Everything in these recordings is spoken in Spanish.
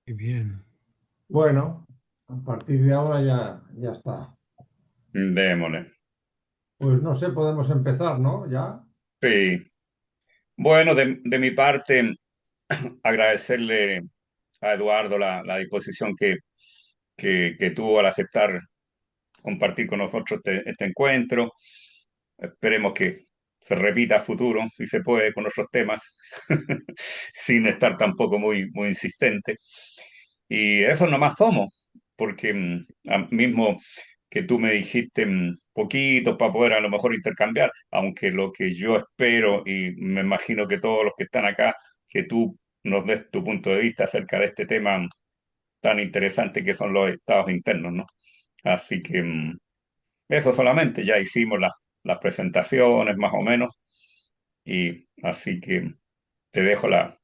Qué bien. Bueno, a partir de ahora ya está. Démosle. Pues no sé, podemos empezar, ¿no? Ya. Sí. Bueno, de mi parte, agradecerle a Eduardo la disposición que tuvo al aceptar compartir con nosotros este encuentro. Esperemos que se repita a futuro, si se puede, con otros temas, sin estar tampoco muy insistente. Y eso nomás somos, porque mismo que tú me dijiste poquito para poder a lo mejor intercambiar, aunque lo que yo espero y me imagino que todos los que están acá, que tú nos des tu punto de vista acerca de este tema tan interesante que son los estados internos, ¿no? Así que eso solamente, ya hicimos las presentaciones más o menos, y así que te dejo la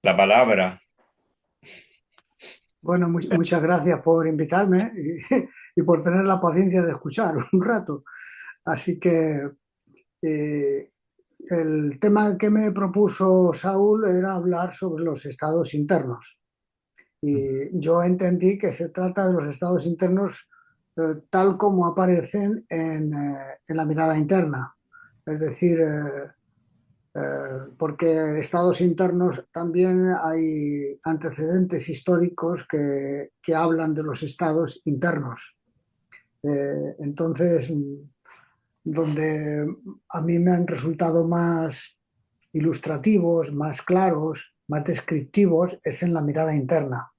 palabra. Bueno, muchas gracias por invitarme y por tener la paciencia de escuchar un rato. Así que eh, el tema que me propuso Saúl era hablar sobre los estados internos. Y yo entendí que se trata de los estados internos tal como aparecen en la mirada interna. Es decir, porque estados internos también hay antecedentes históricos que hablan de los estados internos. Entonces, donde a mí me han resultado más ilustrativos, más claros, más descriptivos, es en la mirada interna.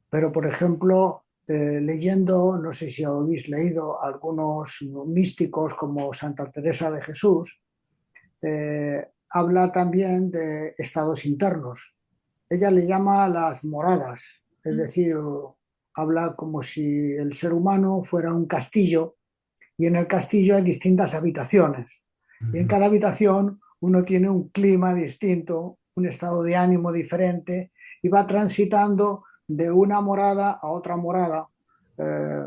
Pero, por ejemplo, leyendo, no sé si habéis leído algunos místicos como Santa Teresa de Jesús, habla también de estados internos. Ella le llama las moradas, es decir, habla como si el ser humano fuera un castillo y en el castillo hay distintas habitaciones. Y en Ujú. cada habitación uno tiene un clima distinto, un estado de ánimo diferente y va transitando de una morada a otra morada. eh,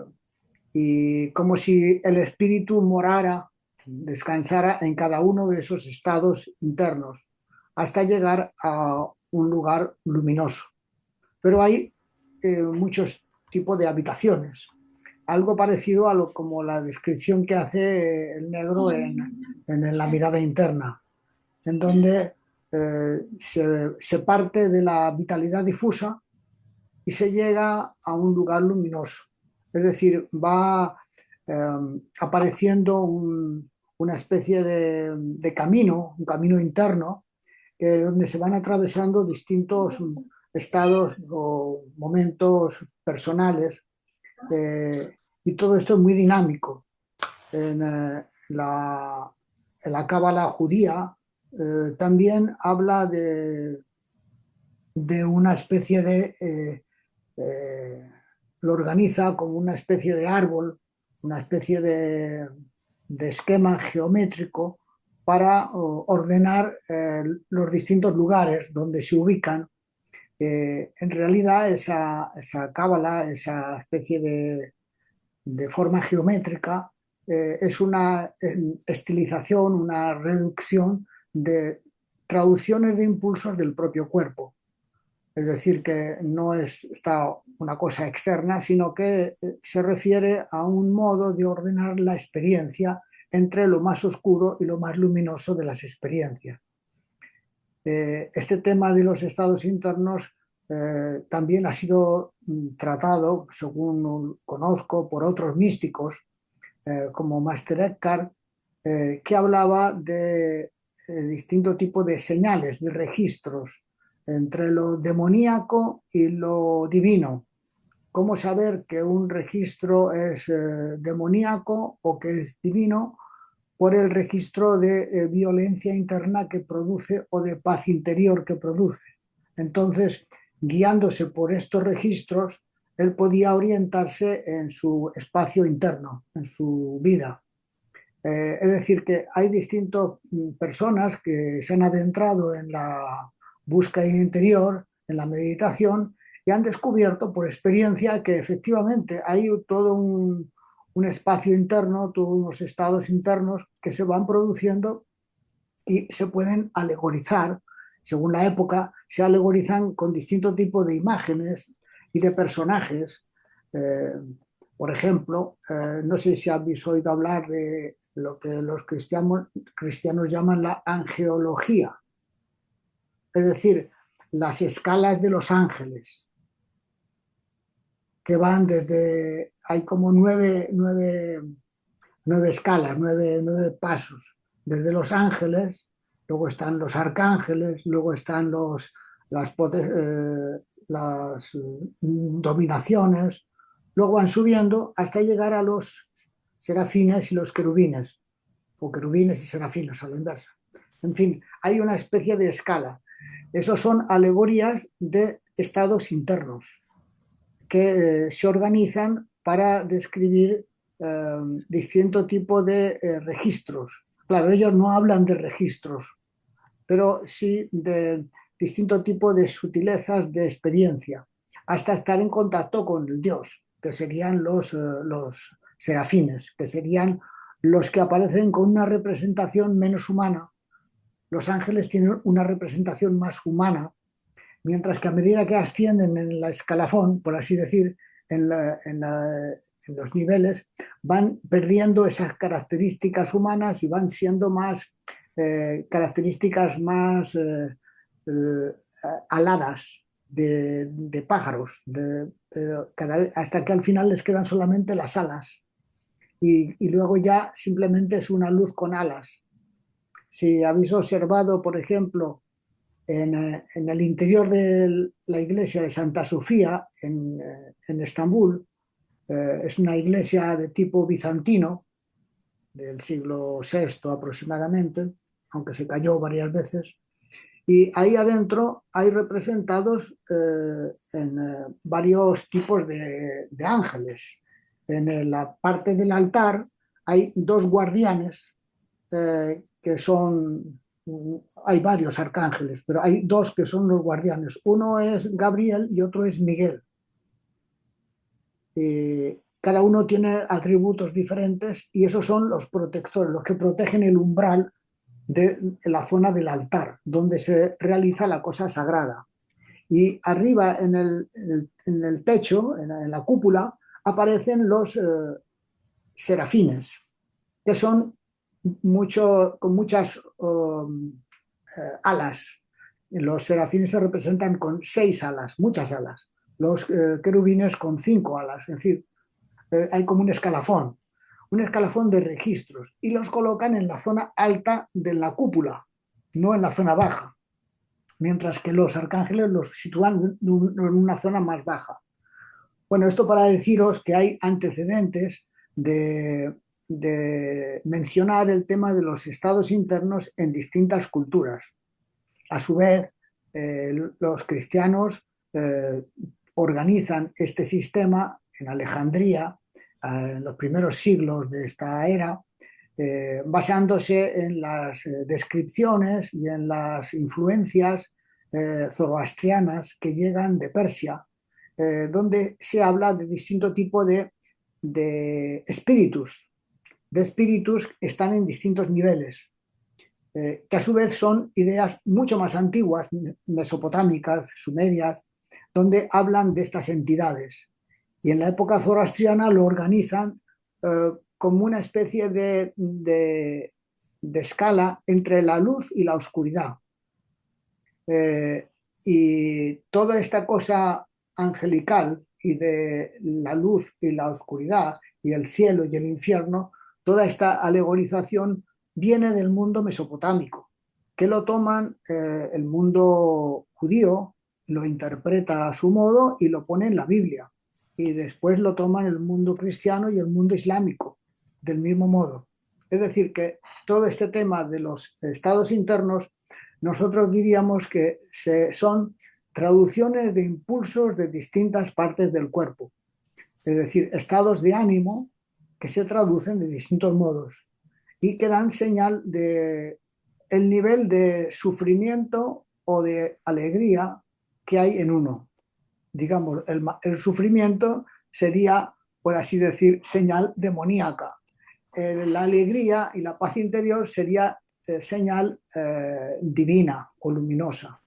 y como si el espíritu morara, descansara en cada uno de esos estados internos, hasta llegar a un lugar luminoso. Pero hay muchos tipos de habitaciones, algo parecido a lo como la descripción que hace el negro en la mirada interna, en donde se parte de la vitalidad difusa y se llega a un lugar luminoso. Es decir, va apareciendo una especie de camino, un camino interno, donde se van atravesando distintos estados o momentos personales, y todo esto es muy dinámico. En la cábala judía también habla de una especie eh, lo organiza como una especie de árbol, una especie de esquema geométrico para ordenar los distintos lugares donde se ubican. En realidad, esa cábala, esa especie de forma geométrica, es una estilización, una reducción de traducciones de impulsos del propio cuerpo. Es decir, que no está una cosa externa, sino que se refiere a un modo de ordenar la experiencia entre lo más oscuro y lo más luminoso de las experiencias. Este tema de los estados internos también ha sido tratado, según conozco, por otros místicos, como Master Eckhart, que hablaba de distinto tipo de señales, de registros entre lo demoníaco y lo divino. ¿Cómo saber que un registro es demoníaco o que es divino? Por el registro de violencia interna que produce o de paz interior que produce. Entonces, guiándose por estos registros, él podía orientarse en su espacio interno, en su vida. Es decir, que hay distintas personas que se han adentrado en la búsqueda interior, en la meditación, y han descubierto por experiencia que efectivamente hay todo un espacio interno, todos unos estados internos que se van produciendo y se pueden alegorizar, según la época, se alegorizan con distintos tipos de imágenes y de personajes. Eh, por ejemplo, no sé si habéis oído hablar de lo que los cristianos llaman la angeología, es decir, las escalas de los ángeles, que van desde, hay como nueve escalas, nueve pasos, desde los ángeles, luego están los arcángeles, luego están las dominaciones, luego van subiendo hasta llegar a los serafines y los querubines, o querubines y serafines a la inversa. En fin, hay una especie de escala. Esos son alegorías de estados internos que se organizan para describir distinto tipo de registros. Claro, ellos no hablan de registros, pero sí de distinto tipo de sutilezas de experiencia, hasta estar en contacto con el Dios, que serían los serafines, que serían los que aparecen con una representación menos humana. Los ángeles tienen una representación más humana, mientras que a medida que ascienden en la escalafón, por así decir, en, la, en, la, en los niveles, van perdiendo esas características humanas y van siendo más características más aladas de pájaros, hasta que al final les quedan solamente las alas y luego ya simplemente es una luz con alas. Si habéis observado, por ejemplo, en el interior de la iglesia de Santa Sofía, en Estambul, es una iglesia de tipo bizantino, del siglo VI aproximadamente, aunque se cayó varias veces. Y ahí adentro hay representados varios tipos de ángeles. En la parte del altar hay dos guardianes que son, hay varios arcángeles, pero hay dos que son los guardianes. Uno es Gabriel y otro es Miguel. Cada uno tiene atributos diferentes y esos son los protectores, los que protegen el umbral de la zona del altar, donde se realiza la cosa sagrada. Y arriba en el techo, en la cúpula, aparecen los serafines, que son con muchas alas. Los serafines se representan con 6 alas, muchas alas. Los querubines con 5 alas, es decir, hay como un escalafón de registros, y los colocan en la zona alta de la cúpula, no en la zona baja, mientras que los arcángeles los sitúan en una zona más baja. Bueno, esto para deciros que hay antecedentes de mencionar el tema de los estados internos en distintas culturas. A su vez, los cristianos organizan este sistema en Alejandría en los primeros siglos de esta era, basándose en las descripciones y en las influencias zoroastrianas que llegan de Persia, donde se habla de distinto tipo de espíritus, que están en distintos niveles, que a su vez son ideas mucho más antiguas, mesopotámicas, sumerias, donde hablan de estas entidades. Y en la época zoroastriana lo organizan como una especie de escala entre la luz y la oscuridad. Y toda esta cosa angelical y de la luz y la oscuridad y el cielo y el infierno, toda esta alegorización viene del mundo mesopotámico, que lo toman el mundo judío, lo interpreta a su modo y lo pone en la Biblia. Y después lo toman el mundo cristiano y el mundo islámico, del mismo modo. Es decir, que todo este tema de los estados internos, nosotros diríamos que son traducciones de impulsos de distintas partes del cuerpo. Es decir, estados de ánimo que se traducen de distintos modos y que dan señal de el nivel de sufrimiento o de alegría que hay en uno. Digamos, el sufrimiento sería, por así decir, señal demoníaca. La alegría y la paz interior sería señal divina o luminosa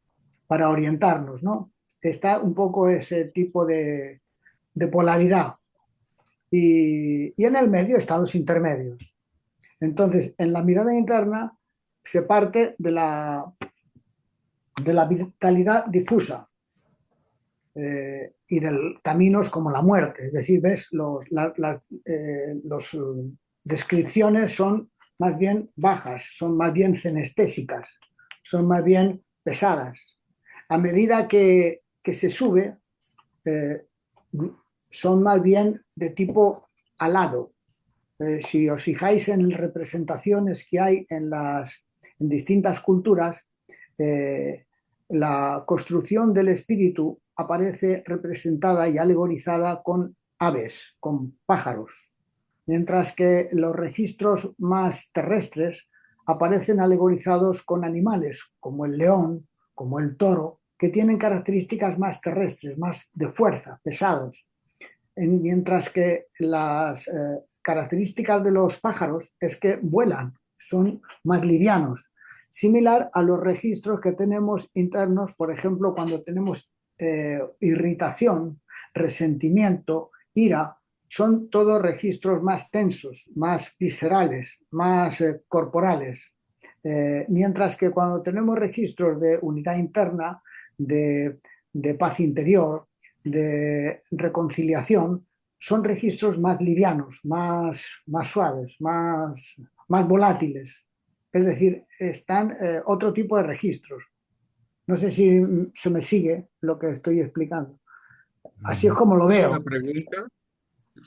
para orientarnos, ¿no? Está un poco ese tipo de polaridad y en el medio estados intermedios. Entonces, en la mirada interna se parte de la vitalidad difusa y de caminos como la muerte. Es decir, ves, las descripciones son más bien bajas, son más bien cenestésicas, son más bien pesadas. A medida que se sube, eh, son más bien de tipo alado. Si os fijáis en representaciones que hay en distintas culturas, la construcción del espíritu aparece representada y alegorizada con aves, con pájaros, mientras que los registros más terrestres aparecen alegorizados con animales como el león, como el toro, que tienen características más terrestres, más de fuerza, pesados, mientras que las características de los pájaros es que vuelan, son más livianos, similar a los registros que tenemos internos, por ejemplo, cuando tenemos irritación, resentimiento, ira, son todos registros más tensos, más viscerales, más corporales. Mientras que cuando tenemos registros de unidad interna, de paz interior, de reconciliación, son registros más livianos, más suaves, más volátiles. Es decir, están otro tipo de registros. No sé si se me sigue lo que estoy explicando. Así es como lo ¿Puedo hacer una veo. pregunta?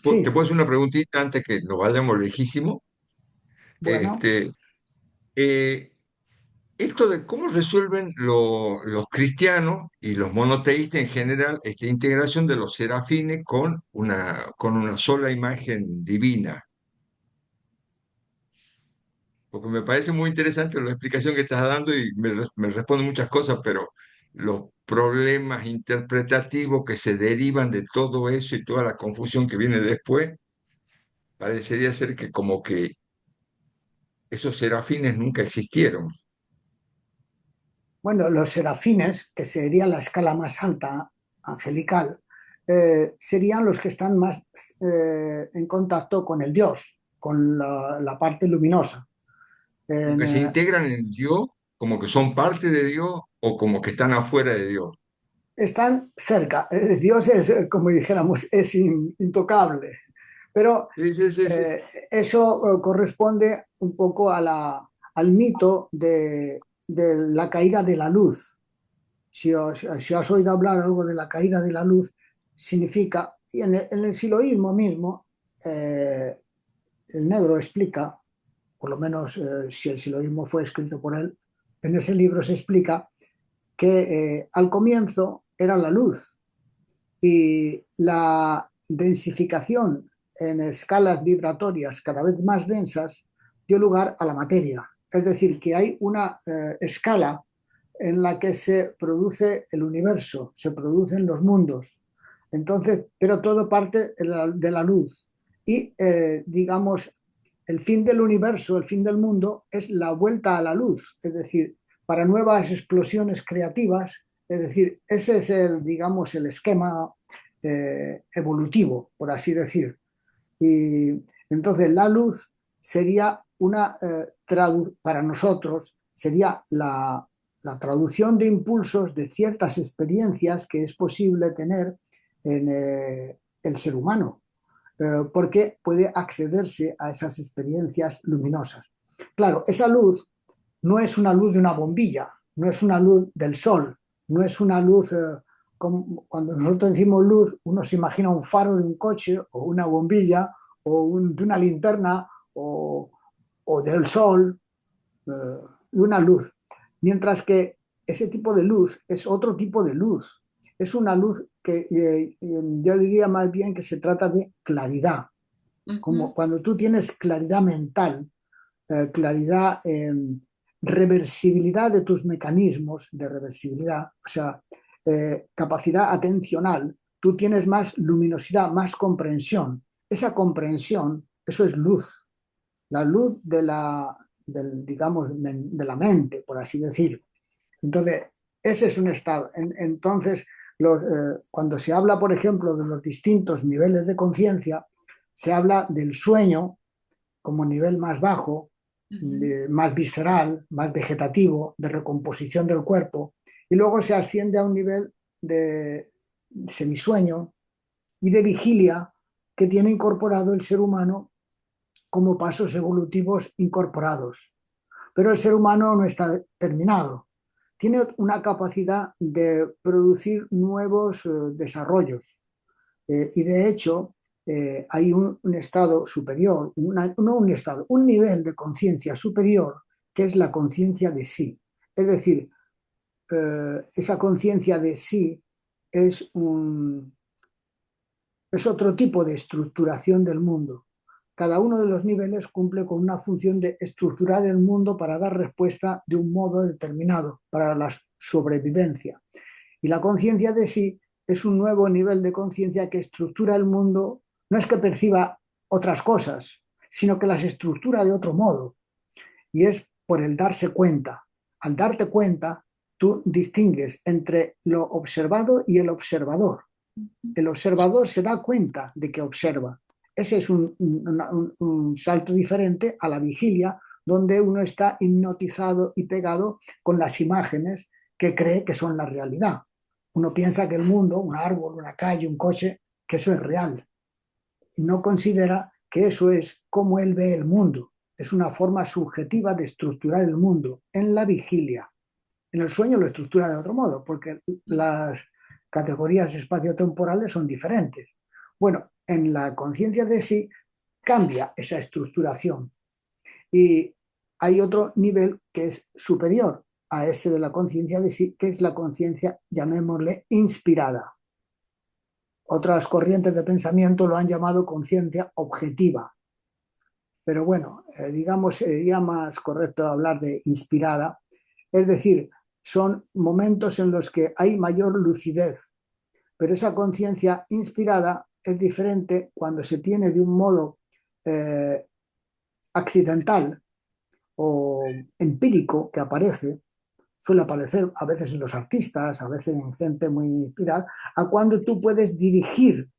¿Te Sí, puedo hacer una preguntita antes que nos vayamos lejísimo? bueno, Este, eh, Esto de cómo resuelven los cristianos y los monoteístas en general esta integración de los serafines con una sola imagen divina. Porque me parece muy interesante la explicación que estás dando y me responde muchas cosas, pero los problemas interpretativos que se derivan de todo eso y toda la confusión que viene después, parecería ser que como que esos serafines nunca existieron. bueno, los serafines, que sería la escala más alta angelical, serían los que están más en contacto con el Dios, con la parte luminosa. Como En, que se integran en Dios, como que son parte de Dios o como que están afuera de Dios. están cerca. Dios es, como dijéramos, es intocable, pero Sí, sí, sí, sí. eso corresponde un poco al mito de la caída de la luz. Si has oído hablar algo de la caída de la luz, significa, y en el siloísmo mismo, el negro explica, por lo menos si el siloísmo fue escrito por él, en ese libro se explica que al comienzo era la luz y la densificación en escalas vibratorias cada vez más densas dio lugar a la materia. Es decir, que hay una escala en la que se produce el universo, se producen los mundos. Entonces, pero todo parte de la luz. Y, digamos, el fin del universo, el fin del mundo, es la vuelta a la luz, es decir, para nuevas explosiones creativas, es decir, ese es el, digamos, el esquema evolutivo, por así decir. Y entonces la luz sería para nosotros, sería la traducción de impulsos de ciertas experiencias que es posible tener en el ser humano, porque puede accederse a esas experiencias luminosas. Claro, esa luz no es una luz de una bombilla, no es una luz del sol, no es una luz, como cuando nosotros decimos luz, uno se imagina un faro de un coche o una bombilla o de una linterna o del sol, de una luz. Mientras que ese tipo de luz es otro tipo de luz. Es una luz que yo diría más bien que se trata de claridad. Como Ujú. cuando tú tienes claridad mental, claridad, reversibilidad de tus mecanismos de reversibilidad, o sea, capacidad atencional, tú tienes más luminosidad, más comprensión. Esa comprensión, eso es luz, la luz digamos, de la mente, por así decir. Entonces, ese es un estado. Entonces, cuando se habla, por ejemplo, de los distintos niveles de conciencia, se habla del sueño como nivel más bajo, más visceral, más vegetativo, de recomposición del cuerpo, y luego se asciende a un nivel de semisueño y de vigilia que tiene incorporado el ser humano como pasos evolutivos incorporados. Pero el ser humano no está terminado. Tiene una capacidad de producir nuevos desarrollos. Y de hecho, hay un estado superior, no un estado, un nivel de conciencia superior que es la conciencia de sí. Es decir, esa conciencia de sí es, es otro tipo de estructuración del mundo. Cada uno de los niveles cumple con una función de estructurar el mundo para dar respuesta de un modo determinado, para la sobrevivencia. Y la conciencia de sí es un nuevo nivel de conciencia que estructura el mundo, no es que perciba otras cosas, sino que las estructura de otro modo. Y es por el darse cuenta. Al darte cuenta, tú distingues entre lo observado y el observador. El observador se da cuenta de que observa. Ese es un salto diferente a la vigilia, donde uno está hipnotizado y pegado con las imágenes que cree que son la realidad. Uno piensa que el mundo, un árbol, una calle, un coche, que eso es real. Y no considera que eso es como él ve el mundo. Es una forma subjetiva de estructurar el mundo en la vigilia. En el sueño lo estructura de otro modo, porque las categorías espaciotemporales son diferentes. Bueno, en la conciencia de sí cambia esa estructuración y hay otro nivel que es superior a ese de la conciencia de sí, que es la conciencia, llamémosle, inspirada. Otras corrientes de pensamiento lo han llamado conciencia objetiva, pero bueno, digamos, sería más correcto hablar de inspirada, es decir, son momentos en los que hay mayor lucidez, pero esa conciencia inspirada es diferente cuando se tiene de un modo accidental o empírico que aparece, suele aparecer a veces en los artistas, a veces en gente muy inspirada, a cuando tú puedes dirigir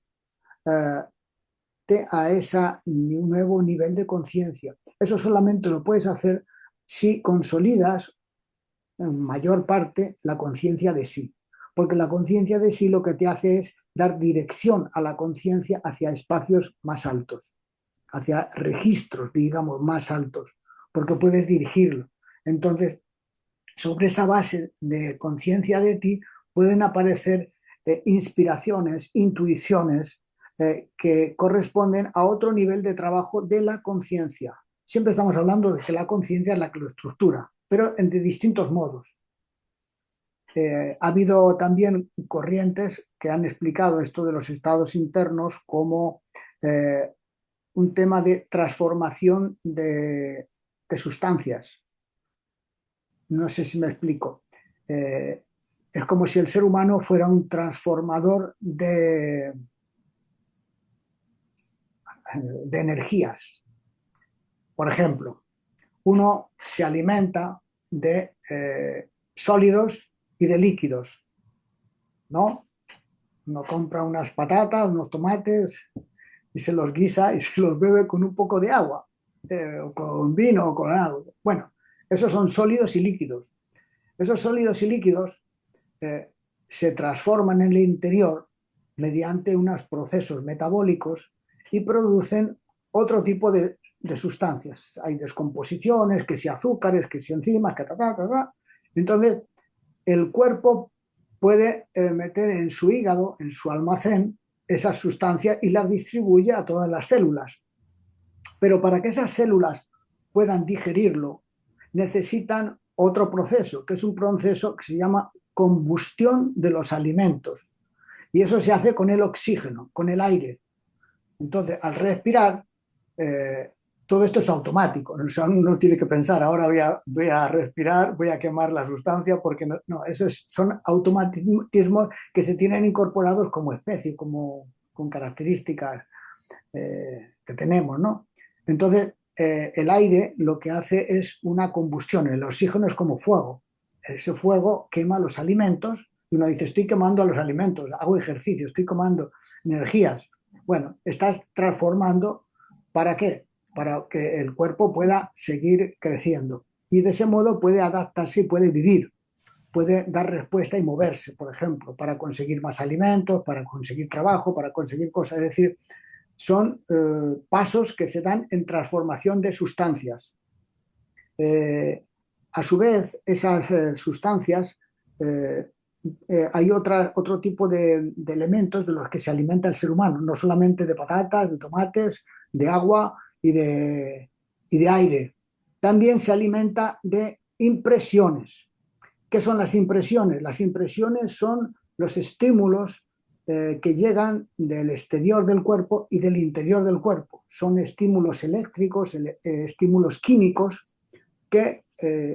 eh, a ese nuevo nivel de conciencia. Eso solamente lo puedes hacer si consolidas en mayor parte la conciencia de sí. Porque la conciencia de sí lo que te hace es dar dirección a la conciencia hacia espacios más altos, hacia registros, digamos, más altos, porque puedes dirigirlo. Entonces, sobre esa base de conciencia de ti pueden aparecer inspiraciones, intuiciones que corresponden a otro nivel de trabajo de la conciencia. Siempre estamos hablando de que la conciencia es la que lo estructura, pero de distintos modos. Ha habido también corrientes que han explicado esto de los estados internos como un tema de transformación de sustancias. No sé si me explico. Es como si el ser humano fuera un transformador de energías. Por ejemplo, uno se alimenta de sólidos y de líquidos, ¿no? Uno compra unas patatas, unos tomates y se los guisa y se los bebe con un poco de agua, o con vino o con algo. Bueno, esos son sólidos y líquidos. Esos sólidos y líquidos se transforman en el interior mediante unos procesos metabólicos y producen otro tipo de sustancias. Hay descomposiciones, que si azúcares, que si enzimas, que ta, ta, ta, ta. Entonces, el cuerpo puede meter en su hígado, en su almacén, esas sustancias y las distribuye a todas las células. Pero para que esas células puedan digerirlo, necesitan otro proceso, que es un proceso que se llama combustión de los alimentos. Y eso se hace con el oxígeno, con el aire. Entonces, al respirar, todo esto es automático. O sea, no tiene que pensar, ahora voy a respirar, voy a quemar la sustancia, porque no, eso son automatismos que se tienen incorporados como especie, como con características que tenemos, ¿no? Entonces, el aire lo que hace es una combustión. El oxígeno es como fuego. Ese fuego quema los alimentos y uno dice, estoy quemando a los alimentos, hago ejercicio, estoy quemando energías. Bueno, estás transformando, ¿para qué? Para que el cuerpo pueda seguir creciendo. Y de ese modo puede adaptarse y puede vivir, puede dar respuesta y moverse, por ejemplo, para conseguir más alimentos, para conseguir trabajo, para conseguir cosas. Es decir, son pasos que se dan en transformación de sustancias. A su vez, esas sustancias, eh, hay otro tipo de elementos de los que se alimenta el ser humano, no solamente de patatas, de tomates, de agua y de aire. También se alimenta de impresiones. ¿Qué son las impresiones? Las impresiones son los estímulos que llegan del exterior del cuerpo y del interior del cuerpo. Son estímulos eléctricos, estímulos químicos que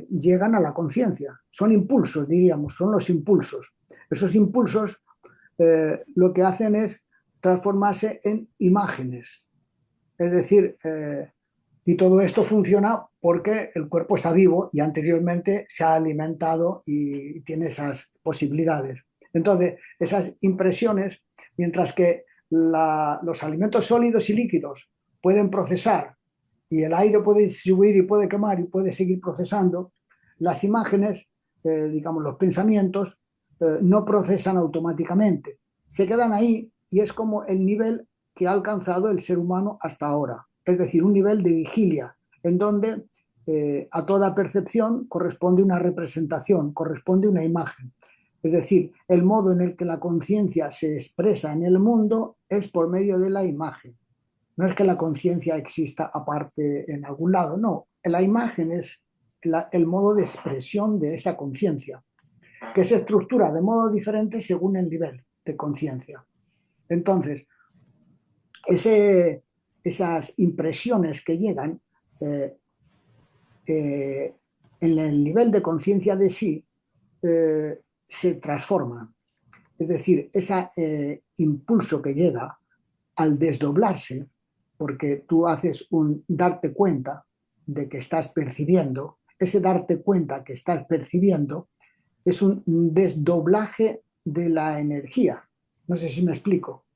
llegan a la conciencia. Son impulsos, diríamos, son los impulsos. Esos impulsos lo que hacen es transformarse en imágenes. Es decir, y todo esto funciona porque el cuerpo está vivo y anteriormente se ha alimentado y tiene esas posibilidades. Entonces, esas impresiones, mientras que los alimentos sólidos y líquidos pueden procesar y el aire puede distribuir y puede quemar y puede seguir procesando, las imágenes, digamos, los pensamientos, no procesan automáticamente. Se quedan ahí y es como el nivel que ha alcanzado el ser humano hasta ahora. Es decir, un nivel de vigilia en donde a toda percepción corresponde una representación, corresponde una imagen. Es decir, el modo en el que la conciencia se expresa en el mundo es por medio de la imagen. No es que la conciencia exista aparte en algún lado, no. La imagen es el modo de expresión de esa conciencia, que se estructura de modo diferente según el nivel de conciencia. Entonces, esas impresiones que llegan en el nivel de conciencia de sí se transforman. Es decir, ese impulso que llega al desdoblarse, porque tú haces un darte cuenta de que estás percibiendo, ese darte cuenta que estás percibiendo es un desdoblaje de la energía. No sé si me explico.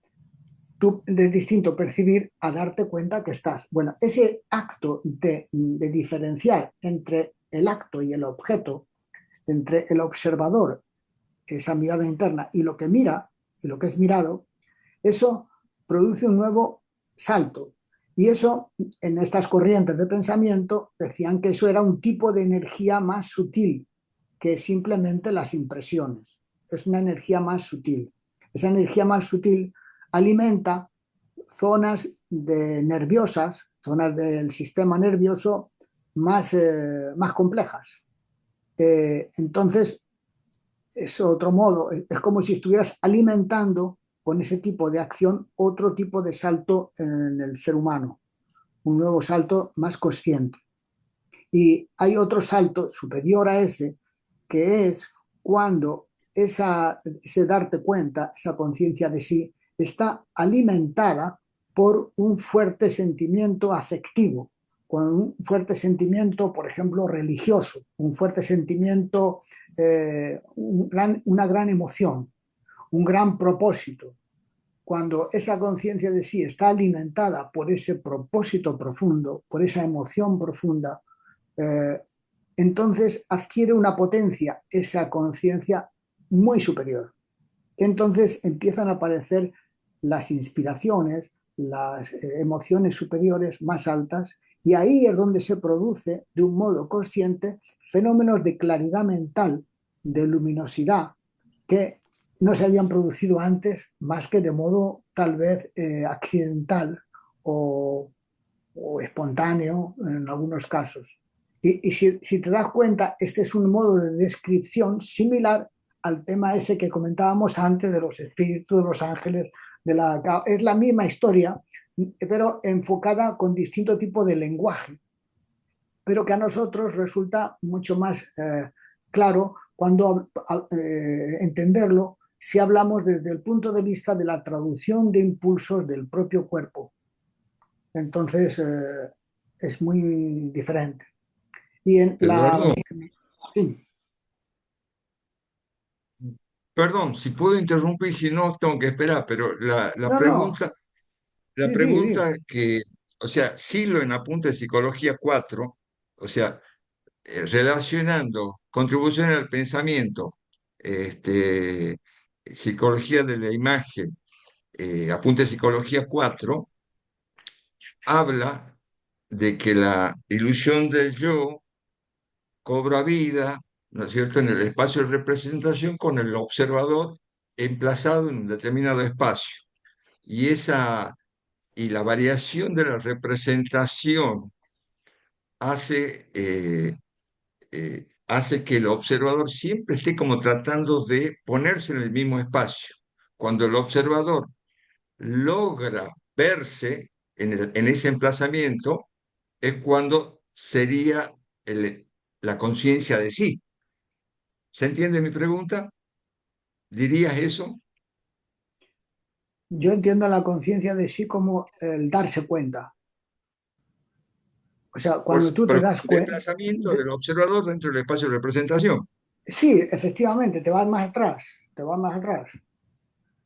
Tú es distinto percibir a darte cuenta que estás. Bueno, ese acto de diferenciar entre el acto y el objeto, entre el observador, esa mirada interna, y lo que mira, y lo que es mirado, eso produce un nuevo salto. Y eso, en estas corrientes de pensamiento, decían que eso era un tipo de energía más sutil que simplemente las impresiones. Es una energía más sutil. Esa energía más sutil alimenta zonas nerviosas, zonas del sistema nervioso más complejas. Entonces, es otro modo, es como si estuvieras alimentando con ese tipo de acción otro tipo de salto en el ser humano, un nuevo salto más consciente. Y hay otro salto superior a ese, que es cuando ese darte cuenta, esa conciencia de sí, está alimentada por un fuerte sentimiento afectivo, con un fuerte sentimiento, por ejemplo, religioso, un fuerte sentimiento, una gran emoción, un gran propósito. Cuando esa conciencia de sí está alimentada por ese propósito profundo, por esa emoción profunda, eh, entonces adquiere una potencia esa conciencia muy superior. Entonces empiezan a aparecer las inspiraciones, las emociones superiores más altas, y ahí es donde se produce de un modo consciente fenómenos de claridad mental, de luminosidad, que no se habían producido antes más que de modo tal vez accidental o, o espontáneo en algunos casos. Y si te das cuenta, este es un modo de descripción similar al tema ese que comentábamos antes de los espíritus, de los ángeles, es la misma historia, pero enfocada con distinto tipo de lenguaje, pero que a nosotros resulta mucho más claro cuando entenderlo si hablamos desde el punto de vista de la traducción de impulsos del propio cuerpo. Entonces, es muy diferente. Y en la... Eduardo, Sí, perdón, si puedo interrumpir, si no, tengo que esperar, pero no, no, la di, di, di. pregunta que, o sea, Silo en Apunte de Psicología 4, o sea, relacionando contribución al pensamiento, este, psicología de la imagen, Apunte de Psicología 4, habla de que la ilusión del yo cobra vida, ¿no es cierto?, en el espacio de representación con el observador emplazado en un determinado espacio. Y y la variación de la representación hace, hace que el observador siempre esté como tratando de ponerse en el mismo espacio. Cuando el observador logra verse en ese emplazamiento, es cuando sería la conciencia de sí. ¿Se entiende mi pregunta? ¿Dirías eso? Yo entiendo la conciencia de sí como el darse cuenta. O sea, cuando tú te Pero das el cuenta, desplazamiento del observador dentro del espacio de representación. sí, efectivamente, te vas más atrás, te vas más atrás.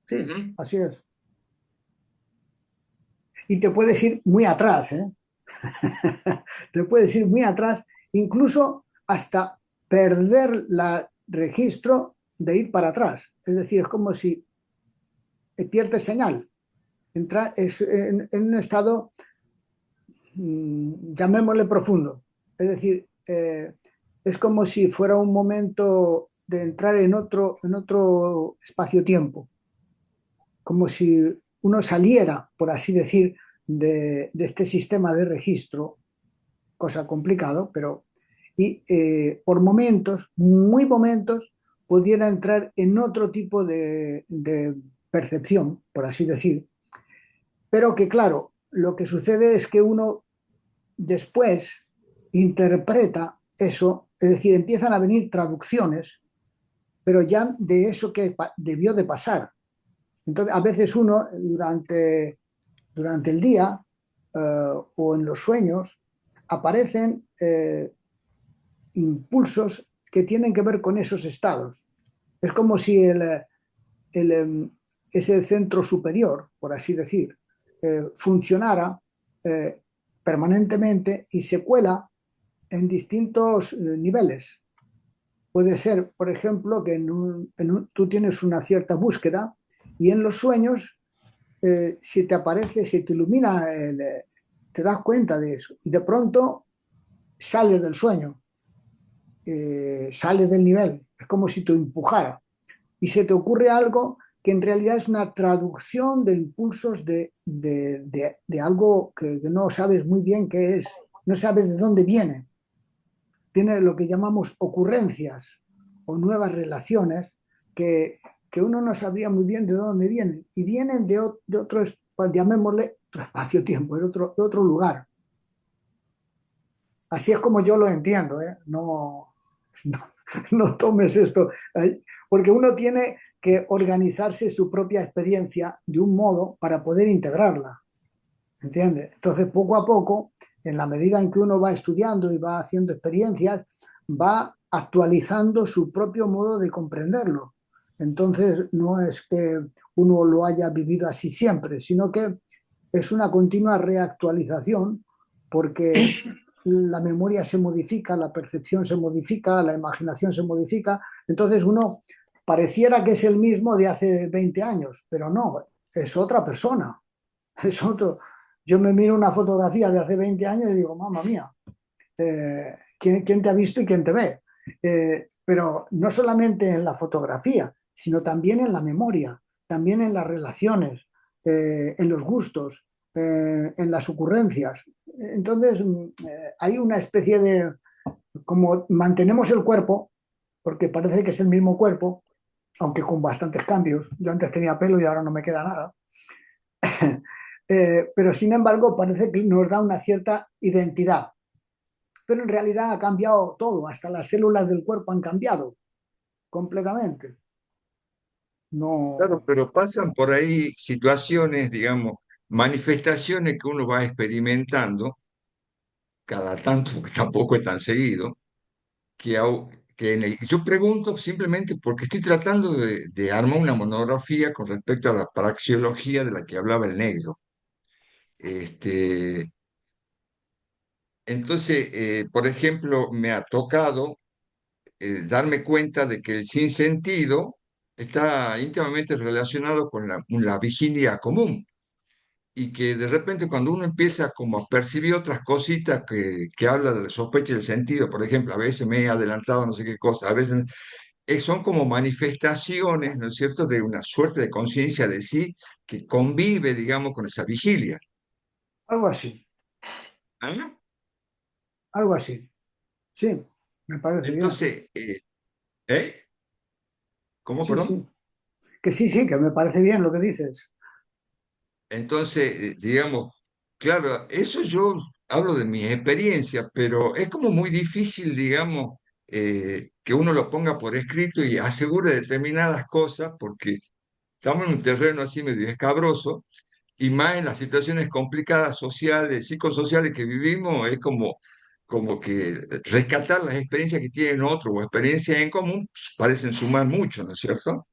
Sí, Ujú. así es. Y te puedes ir muy atrás, ¿eh? Te puedes ir muy atrás, incluso hasta perder el registro de ir para atrás. Es decir, es como si pierdes señal. Entra en un estado, llamémosle profundo. Es decir, es como si fuera un momento de entrar en otro espacio-tiempo, como si uno saliera, por así decir, de este sistema de registro, cosa complicado, pero y por momentos, muy momentos, pudiera entrar en otro tipo de percepción, por así decir, pero que claro, lo que sucede es que uno después interpreta eso, es decir, empiezan a venir traducciones, pero ya de eso que debió de pasar. Entonces, a veces uno durante el día o en los sueños aparecen impulsos que tienen que ver con esos estados. Es como si el, ese centro superior, por así decir, funcionara eh, permanentemente y se cuela en distintos niveles. Puede ser, por ejemplo, que tú tienes una cierta búsqueda y en los sueños, si te aparece, si te ilumina, te das cuenta de eso y de pronto sales del sueño, sales del nivel, es como si te empujara y se te ocurre algo que en realidad es una traducción de impulsos de algo que no sabes muy bien qué es, no sabes de dónde viene. Tiene lo que llamamos ocurrencias o nuevas relaciones que uno no sabría muy bien de dónde vienen y vienen de otro, llamémosle, otro espacio-tiempo, de otro lugar. Así es como yo lo entiendo, ¿eh? No, no, no tomes esto, porque uno tiene que organizarse su propia experiencia de un modo para poder integrarla, ¿entiendes? Entonces, poco a poco, en la medida en que uno va estudiando y va haciendo experiencias, va actualizando su propio modo de comprenderlo. Entonces, no es que uno lo haya vivido así siempre, sino que es una continua reactualización porque la memoria se modifica, la percepción se modifica, la imaginación se modifica. Entonces uno pareciera que es el mismo de hace 20 años, pero no, es otra persona, es otro. Yo me miro una fotografía de hace 20 años y digo, mamma mía, ¿quién te ha visto y quién te ve? Pero no solamente en la fotografía, sino también en la memoria, también en las relaciones, en los gustos, en las ocurrencias. Entonces, hay una especie de, como mantenemos el cuerpo, porque parece que es el mismo cuerpo, aunque con bastantes cambios. Yo antes tenía pelo y ahora no me queda nada. Pero sin embargo, parece que nos da una cierta identidad. Pero en realidad ha cambiado todo, hasta las células del cuerpo han cambiado completamente. Claro, No, pero pasan por ahí situaciones, digamos, manifestaciones que uno va experimentando cada tanto, porque tampoco es tan seguido, yo pregunto simplemente porque estoy tratando de armar una monografía con respecto a la praxeología de la que hablaba el negro. Este, entonces, por ejemplo, me ha tocado darme cuenta de que el sinsentido está íntimamente relacionado con la vigilia común y que de repente cuando uno empieza como a percibir otras cositas que habla de la sospecha y el sentido, por ejemplo, a veces me he adelantado no sé qué cosa, a veces son como manifestaciones, ¿no es cierto?, de una suerte de conciencia de sí que convive, digamos, con esa vigilia. Algo así, ¿Ah? algo así. Sí, me parece bien. Entonces, ¿eh? ¿Cómo, Sí, perdón? sí. Que sí, sí, que me parece bien lo que dices. Entonces, digamos, claro, eso yo hablo de mi experiencia, pero es como muy difícil, digamos, que uno lo ponga por escrito y asegure determinadas cosas, porque estamos en un terreno así medio escabroso, y más en las situaciones complicadas sociales, psicosociales que vivimos, es como que rescatar las experiencias que tienen otros o experiencias en común pues, parecen sumar mucho, ¿no es cierto?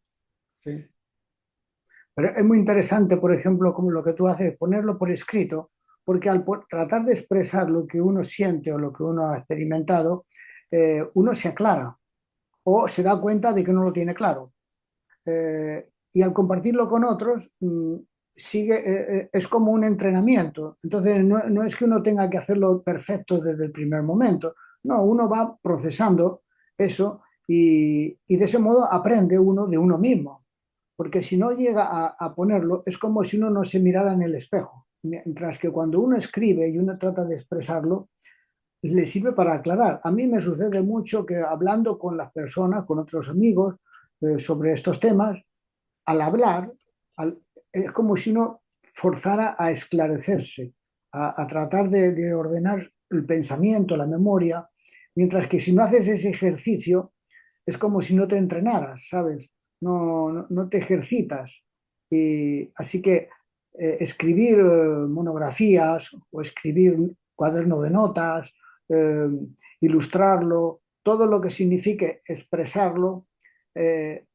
Sí. Pero es muy interesante, por ejemplo, como lo que tú haces, ponerlo por escrito, porque al tratar de expresar lo que uno siente o lo que uno ha experimentado, uno se aclara o se da cuenta de que no lo tiene claro. Y al compartirlo con otros, es como un entrenamiento. Entonces, no es que uno tenga que hacerlo perfecto desde el primer momento, no, uno va procesando eso y de ese modo aprende uno de uno mismo, porque si no llega a ponerlo, es como si uno no se mirara en el espejo, mientras que cuando uno escribe y uno trata de expresarlo, le sirve para aclarar. A mí me sucede mucho que hablando con las personas, con otros amigos, sobre estos temas, al hablar, es como si uno forzara a esclarecerse, a tratar de ordenar el pensamiento, la memoria, mientras que si no haces ese ejercicio, es como si no te entrenaras, ¿sabes? No te ejercitas. Y así que escribir monografías o escribir cuaderno de notas, eh, ilustrarlo, todo lo que signifique expresarlo,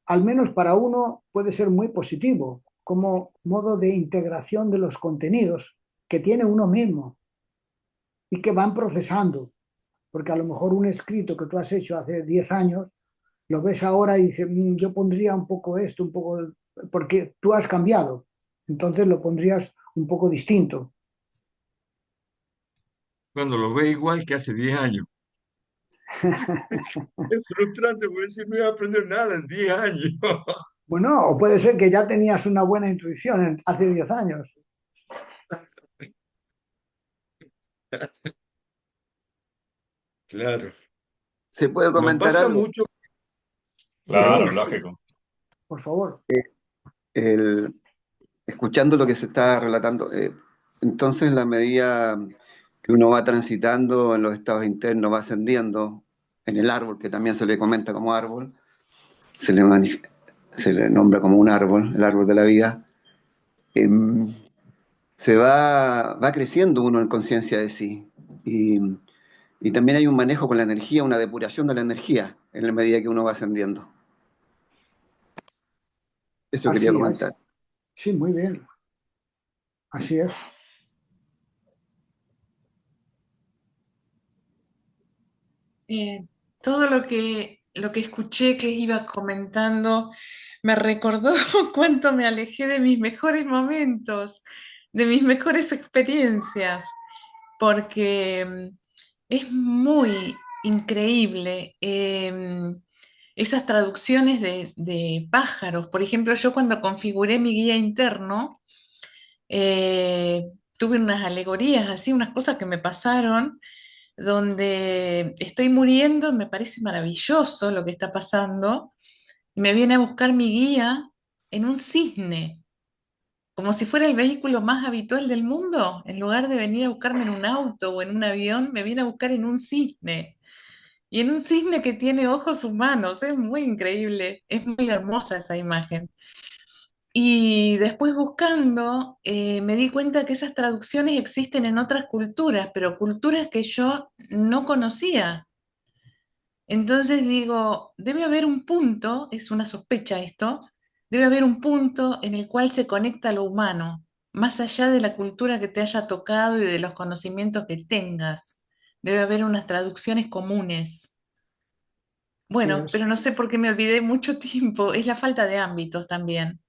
al menos para uno puede ser muy positivo como modo de integración de los contenidos que tiene uno mismo y que van procesando, porque a lo mejor un escrito que tú has hecho hace 10 años, lo ves ahora y dices, yo pondría un poco esto, un poco, porque tú has cambiado, entonces lo pondrías un poco distinto. Cuando lo ve igual que hace 10 años. Es frustrante porque decir, no voy a aprender nada en 10 años. Bueno, o puede ser que ya tenías una buena intuición hace 10 años. Claro. ¿Se puede Nos comentar pasa algo? mucho. Sí, sí, Claro, lógico. por favor. El- Escuchando lo que se está relatando, entonces en la medida que uno va transitando en los estados internos, va ascendiendo en el árbol, que también se le comenta como árbol, se le, se le nombra como un árbol, el árbol de la vida, em, va creciendo uno en conciencia de sí. Y, y también hay un manejo con la energía, una depuración de la energía en la medida que uno va ascendiendo. Eso quería Así es. comentar. Sí, muy bien. Así es. Eh, todo lo que escuché que iba comentando me recordó cuánto me alejé de mis mejores momentos, de mis mejores experiencias, porque es muy increíble esas traducciones de pájaros. Por ejemplo, yo cuando configuré mi guía interno, tuve unas alegorías así, unas cosas que me pasaron donde estoy muriendo, me parece maravilloso lo que está pasando, y me viene a buscar mi guía en un cisne, como si fuera el vehículo más habitual del mundo, en lugar de venir a buscarme en un auto o en un avión, me viene a buscar en un cisne. Y en un cisne que tiene ojos humanos, es muy increíble, es muy hermosa esa imagen. Y después buscando, me di cuenta que esas traducciones existen en otras culturas, pero culturas que yo no conocía. Entonces digo, debe haber un punto, es una sospecha esto, debe haber un punto en el cual se conecta lo humano, más allá de la cultura que te haya tocado y de los conocimientos que tengas. Debe haber unas traducciones comunes. Sí, Bueno, pero no sé por qué me olvidé mucho tiempo, es la falta de ámbitos también.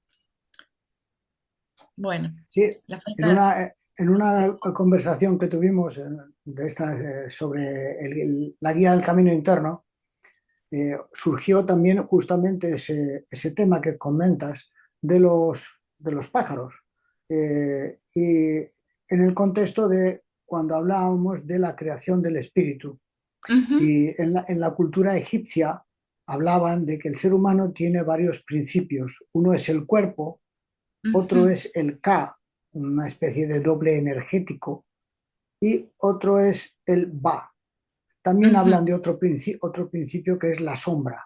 Bueno, sí, la falta... en una conversación que tuvimos de estas, sobre la guía del camino interno, surgió también justamente ese tema que comentas de los pájaros. Y en el contexto de cuando hablábamos de la creación del espíritu. Ujú, Y en la cultura egipcia hablaban de que el ser humano tiene varios principios. Uno es el cuerpo, otro ujú, es el Ka, una especie de doble energético, y otro es el Ba. También ujú, hablan de otro principio que es la sombra.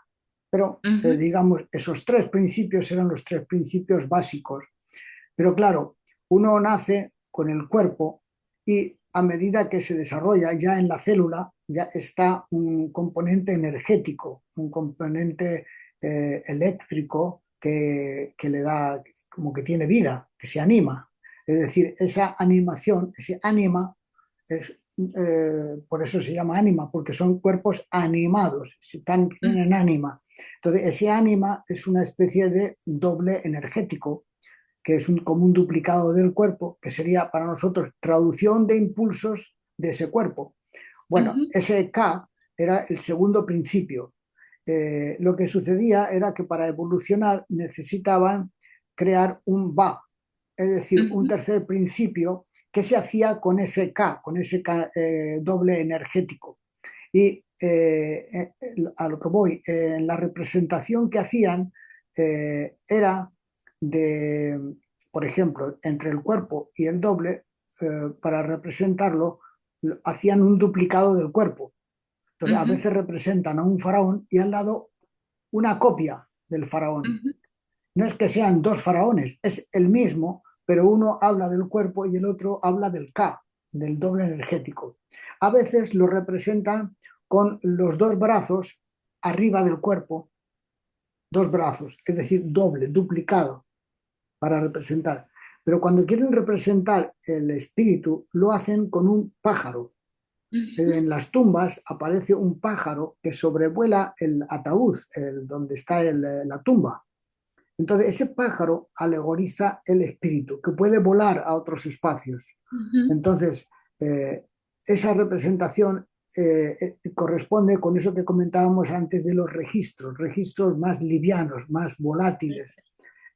Pero, ujú, digamos, esos tres principios eran los tres principios básicos. Pero claro, uno nace con el cuerpo y a medida que se desarrolla ya en la célula, ya está un componente energético, un componente eléctrico que le da, como que tiene vida, que se anima. Es decir, esa animación, ese ánima, es, por eso se llama ánima, porque son cuerpos animados, tienen ánima. Entonces, ese ánima es una especie de doble energético que es como un duplicado del cuerpo, que sería para nosotros traducción de impulsos de ese cuerpo. Bueno, ujú, ese K era el segundo principio. Lo que sucedía era que para evolucionar necesitaban crear un Ba, es decir, un ujú, tercer principio que se hacía con ese K, doble energético. Y a lo que voy, la representación que hacían era de, por ejemplo, entre el cuerpo y el doble, para representarlo, hacían un duplicado del cuerpo. Entonces, a ujú, veces representan a un faraón y al lado una copia del faraón. ujú, No es que sean dos faraones, es el mismo, pero uno habla del cuerpo y el otro habla del Ka, del doble energético. A veces lo representan con los dos brazos arriba del cuerpo, dos brazos, es decir, doble, duplicado para representar. Pero cuando quieren representar el espíritu, lo hacen con un pájaro. ujú. En las tumbas aparece un pájaro que sobrevuela el ataúd, donde está la tumba. Entonces, ese pájaro alegoriza el espíritu, que puede volar a otros espacios. Ujú, Entonces, eh, esa representación corresponde con eso que comentábamos antes de los registros, registros más livianos, más volátiles.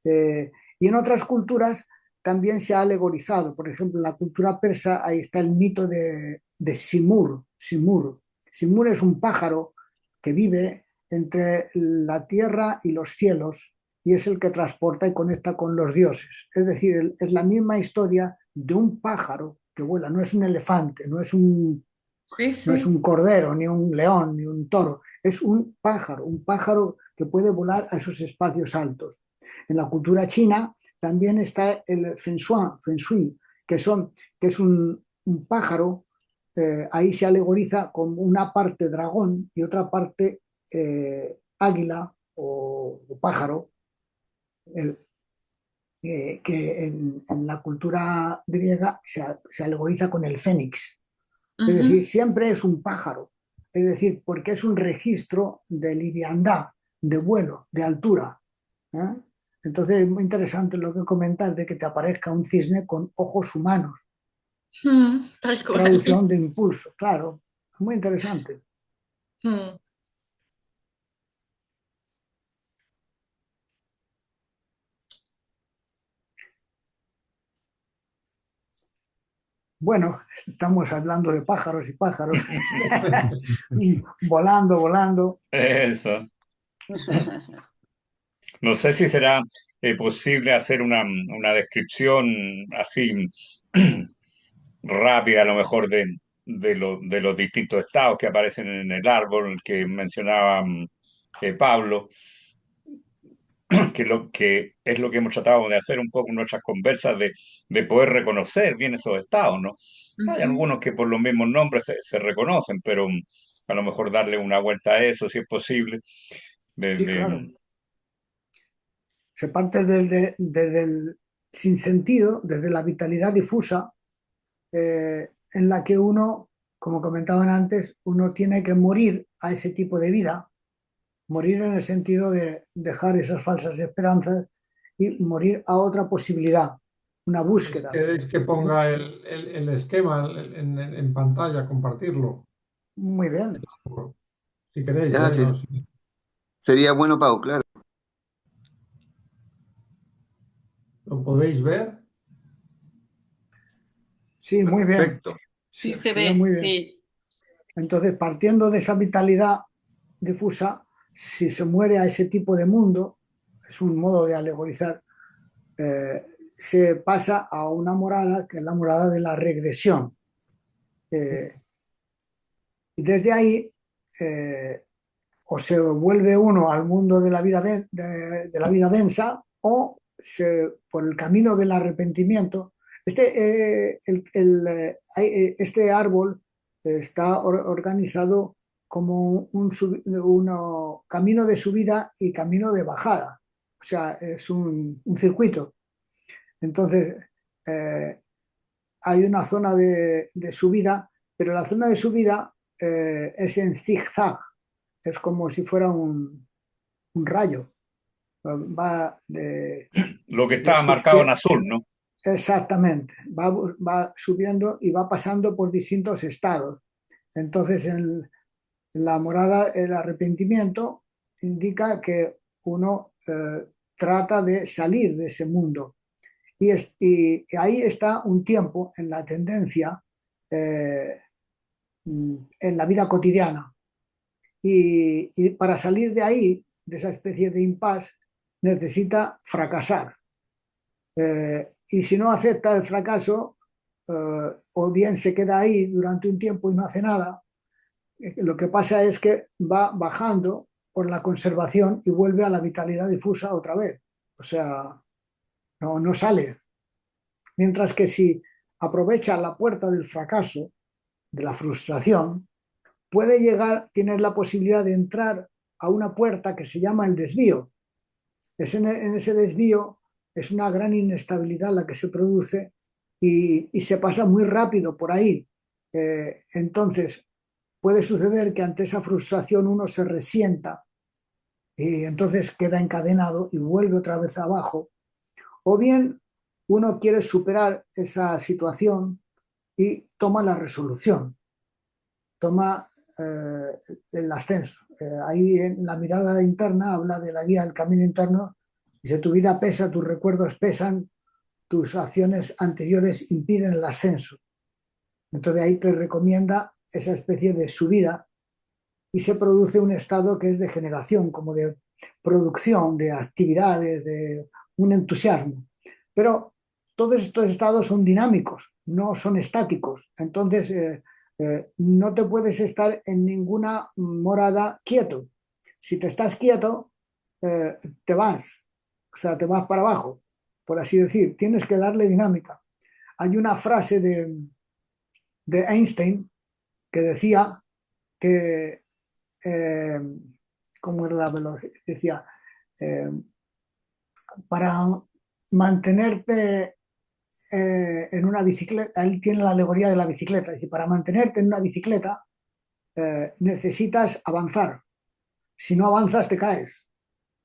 Y en otras culturas también se ha alegorizado. Por ejemplo, en la cultura persa ahí está el mito de Simur. Simur. Simur es un pájaro que vive entre la tierra y los cielos y es el que transporta y conecta con los dioses. Es decir, es la misma historia de un pájaro que vuela, no es un elefante, sí, no es sí. un cordero, ni un león, ni un toro, es un pájaro que puede volar a esos espacios altos. En la cultura china también está el feng shui, que es un pájaro, ahí se alegoriza con una parte dragón y otra parte águila o pájaro, el, que en la cultura griega se alegoriza con el fénix. Es decir, Ujú. siempre es un pájaro. Es decir, porque es un registro de liviandad, de vuelo, de altura. ¿Eh? Entonces es muy interesante lo que comentas de que te aparezca un cisne con ojos humanos. Tal cual. Traducción de impulso, claro. Es muy interesante. Mm. Bueno, estamos hablando de pájaros y pájaros y volando, volando. Eso. No sé si será posible hacer una descripción así rápida, a lo mejor, de los distintos estados que aparecen en el árbol que mencionaba Pablo. que es lo que hemos tratado de hacer un poco en nuestras conversas, de poder reconocer bien esos estados, ¿no? Hay Ujú. algunos que por los mismos nombres se reconocen, pero a lo mejor darle una vuelta a eso, si es posible, Sí, desde, claro. Se parte desde el sinsentido, desde la vitalidad difusa, en la que uno, como comentaban antes, uno tiene que morir a ese tipo de vida, morir en el sentido de dejar esas falsas esperanzas y morir a otra posibilidad, una búsqueda. ¿Queréis que ponga el esquema en pantalla, compartirlo? Muy bien. Si queréis, Ya, sí, no, sería bueno, Pau, claro. ¿lo podéis ver? Sí, muy bien. Perfecto. Sí, se Se ve ve, muy bien. sí. Entonces, partiendo de esa vitalidad difusa, si se muere a ese tipo de mundo, es un modo de alegorizar, se pasa a una morada que es la morada de la regresión. Y desde ahí, eh, o se vuelve uno al mundo de la vida, de la vida densa, o por el camino del arrepentimiento. Este árbol está organizado como camino de subida y camino de bajada. O sea, es un circuito. Entonces, eh, hay una zona de subida, pero la zona de subida es en zigzag, es como si fuera un rayo. Va lo que de está marcado en izquierda, azul, ¿no? exactamente, va subiendo y va pasando por distintos estados. Entonces, en la morada, el arrepentimiento indica que uno trata de salir de ese mundo. Y ahí está un tiempo en la tendencia, eh, en la vida cotidiana. Y para salir de ahí, de esa especie de impasse, necesita fracasar. Y si no acepta el fracaso, o bien se queda ahí durante un tiempo y no hace nada, lo que pasa es que va bajando por la conservación y vuelve a la vitalidad difusa otra vez. O sea, no sale. Mientras que si aprovecha la puerta del fracaso, de la frustración, puede llegar, tiene la posibilidad de entrar a una puerta que se llama el desvío. En ese desvío es una gran inestabilidad la que se produce y se pasa muy rápido por ahí. Entonces, puede suceder que ante esa frustración uno se resienta y entonces queda encadenado y vuelve otra vez abajo. O bien uno quiere superar esa situación y toma la resolución, toma el ascenso. Ahí en la mirada interna habla de la guía del camino interno. Dice, tu vida pesa, tus recuerdos pesan, tus acciones anteriores impiden el ascenso. Entonces ahí te recomienda esa especie de subida y se produce un estado que es de generación, como de producción, de actividades, de un entusiasmo. Pero todos estos estados son dinámicos, no son estáticos. Entonces, no te puedes estar en ninguna morada quieto. Si te estás quieto, te vas, o sea, te vas para abajo, por así decir. Tienes que darle dinámica. Hay una frase de Einstein que decía que, eh, ¿cómo era la velocidad? Decía, eh, para mantenerte en una bicicleta, él tiene la alegoría de la bicicleta, dice, para mantenerte en una bicicleta necesitas avanzar, si no avanzas te caes,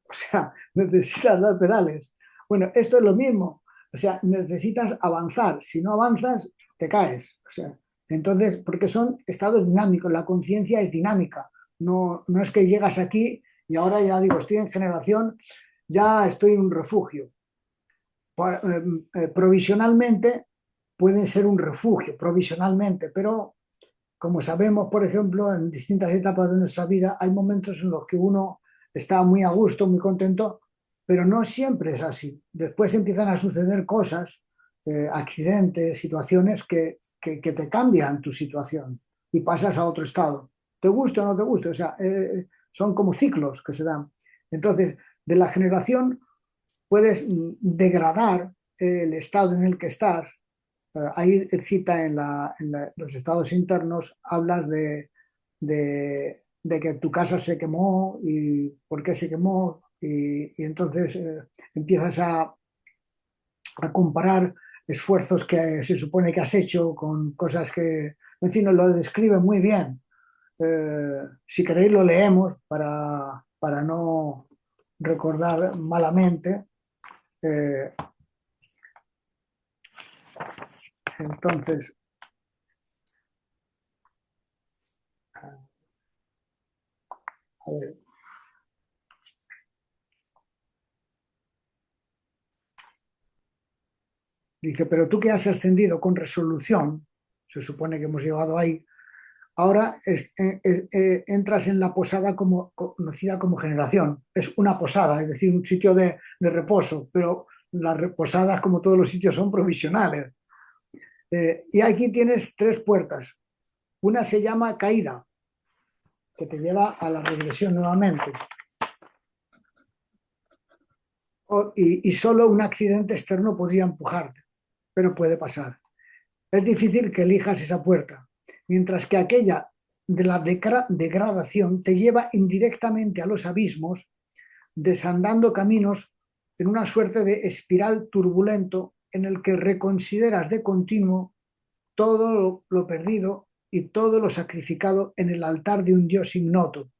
o sea, necesitas dar pedales. Bueno, esto es lo mismo, o sea, necesitas avanzar, si no avanzas te caes, o sea, entonces, porque son estados dinámicos, la conciencia es dinámica, no es que llegas aquí y ahora ya digo, estoy en generación, ya estoy en un refugio. Provisionalmente pueden ser un refugio, provisionalmente, pero como sabemos, por ejemplo, en distintas etapas de nuestra vida hay momentos en los que uno está muy a gusto, muy contento, pero no siempre es así. Después empiezan a suceder cosas, accidentes, situaciones que te cambian tu situación y pasas a otro estado. Te guste o no te guste, o sea, son como ciclos que se dan. Entonces, de la generación puedes degradar el estado en el que estás. Ahí cita los estados internos, hablas de que tu casa se quemó y por qué se quemó, y entonces empiezas a comparar esfuerzos que se supone que has hecho con cosas que, en fin, lo describe muy bien. Si queréis lo leemos para no recordar malamente. Entonces, a ver. Dice, pero tú que has ascendido con resolución, se supone que hemos llegado ahí, ahora entras en la posada conocida como generación. Es una posada, es decir, un sitio de reposo, pero las posadas, como todos los sitios, son provisionales. Y aquí tienes 3 puertas. Una se llama caída, que te lleva a la regresión nuevamente. Y solo un accidente externo podría empujarte, pero puede pasar. Es difícil que elijas esa puerta, mientras que aquella de la degradación te lleva indirectamente a los abismos, desandando caminos en una suerte de espiral turbulento en el que reconsideras de continuo todo lo perdido y todo lo sacrificado en el altar de un Dios ignoto.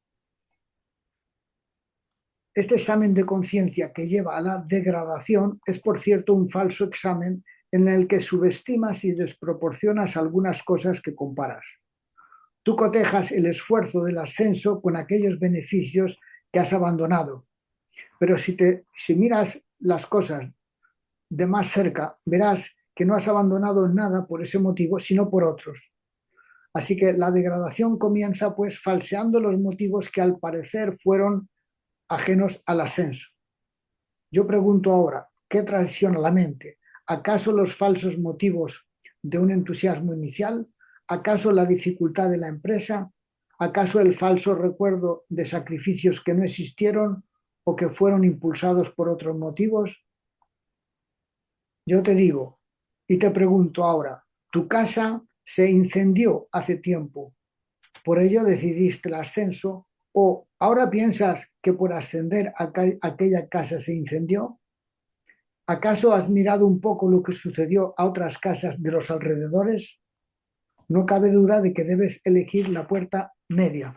Este examen de conciencia que lleva a la degradación es, por cierto, un falso examen en el que subestimas y desproporcionas algunas cosas que comparas. Tú cotejas el esfuerzo del ascenso con aquellos beneficios que has abandonado, pero si miras las cosas de más cerca, verás que no has abandonado nada por ese motivo, sino por otros. Así que la degradación comienza pues falseando los motivos que al parecer fueron ajenos al ascenso. Yo pregunto ahora, ¿qué traiciona la mente? ¿Acaso los falsos motivos de un entusiasmo inicial? ¿Acaso la dificultad de la empresa? ¿Acaso el falso recuerdo de sacrificios que no existieron o que fueron impulsados por otros motivos? Yo te digo y te pregunto ahora, tu casa se incendió hace tiempo, por ello decidiste el ascenso, o ahora piensas que por ascender aquella casa se incendió. ¿Acaso has mirado un poco lo que sucedió a otras casas de los alrededores? No cabe duda de que debes elegir la puerta media.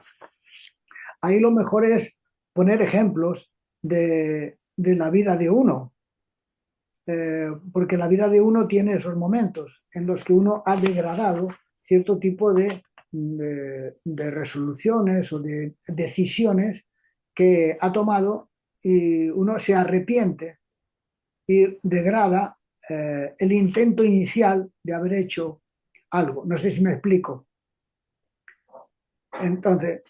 Ahí lo mejor es poner ejemplos de la vida de uno, porque la vida de uno tiene esos momentos en los que uno ha degradado cierto tipo de resoluciones o de decisiones que ha tomado, y uno se arrepiente y degrada el intento inicial de haber hecho algo. No sé si me explico. Entonces,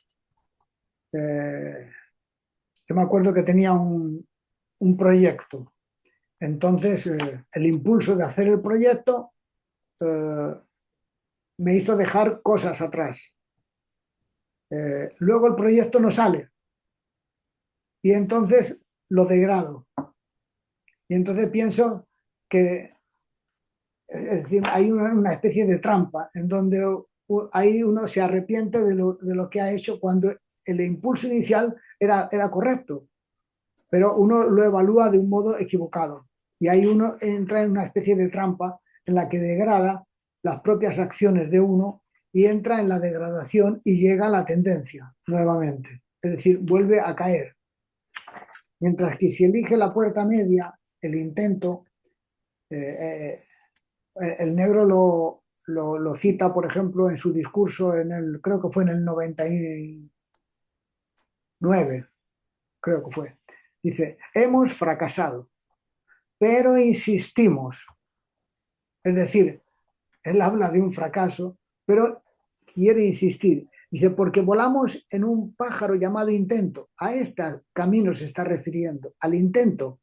yo me acuerdo que tenía un proyecto. Entonces, el impulso de hacer el proyecto me hizo dejar cosas atrás. Luego el proyecto no sale y entonces lo degrado. Y entonces pienso que, es decir, hay una especie de trampa en donde ahí uno se arrepiente de lo que ha hecho cuando el impulso inicial era correcto, pero uno lo evalúa de un modo equivocado. Y ahí uno entra en una especie de trampa en la que degrada las propias acciones de uno y entra en la degradación y llega a la tendencia nuevamente. Es decir, vuelve a caer. Mientras que si elige la puerta media, el intento, el negro lo cita, por ejemplo, en su discurso, creo que fue en el 99, creo que fue. Dice, hemos fracasado, pero insistimos. Es decir, él habla de un fracaso, pero quiere insistir. Dice, porque volamos en un pájaro llamado intento. A este camino se está refiriendo, al intento.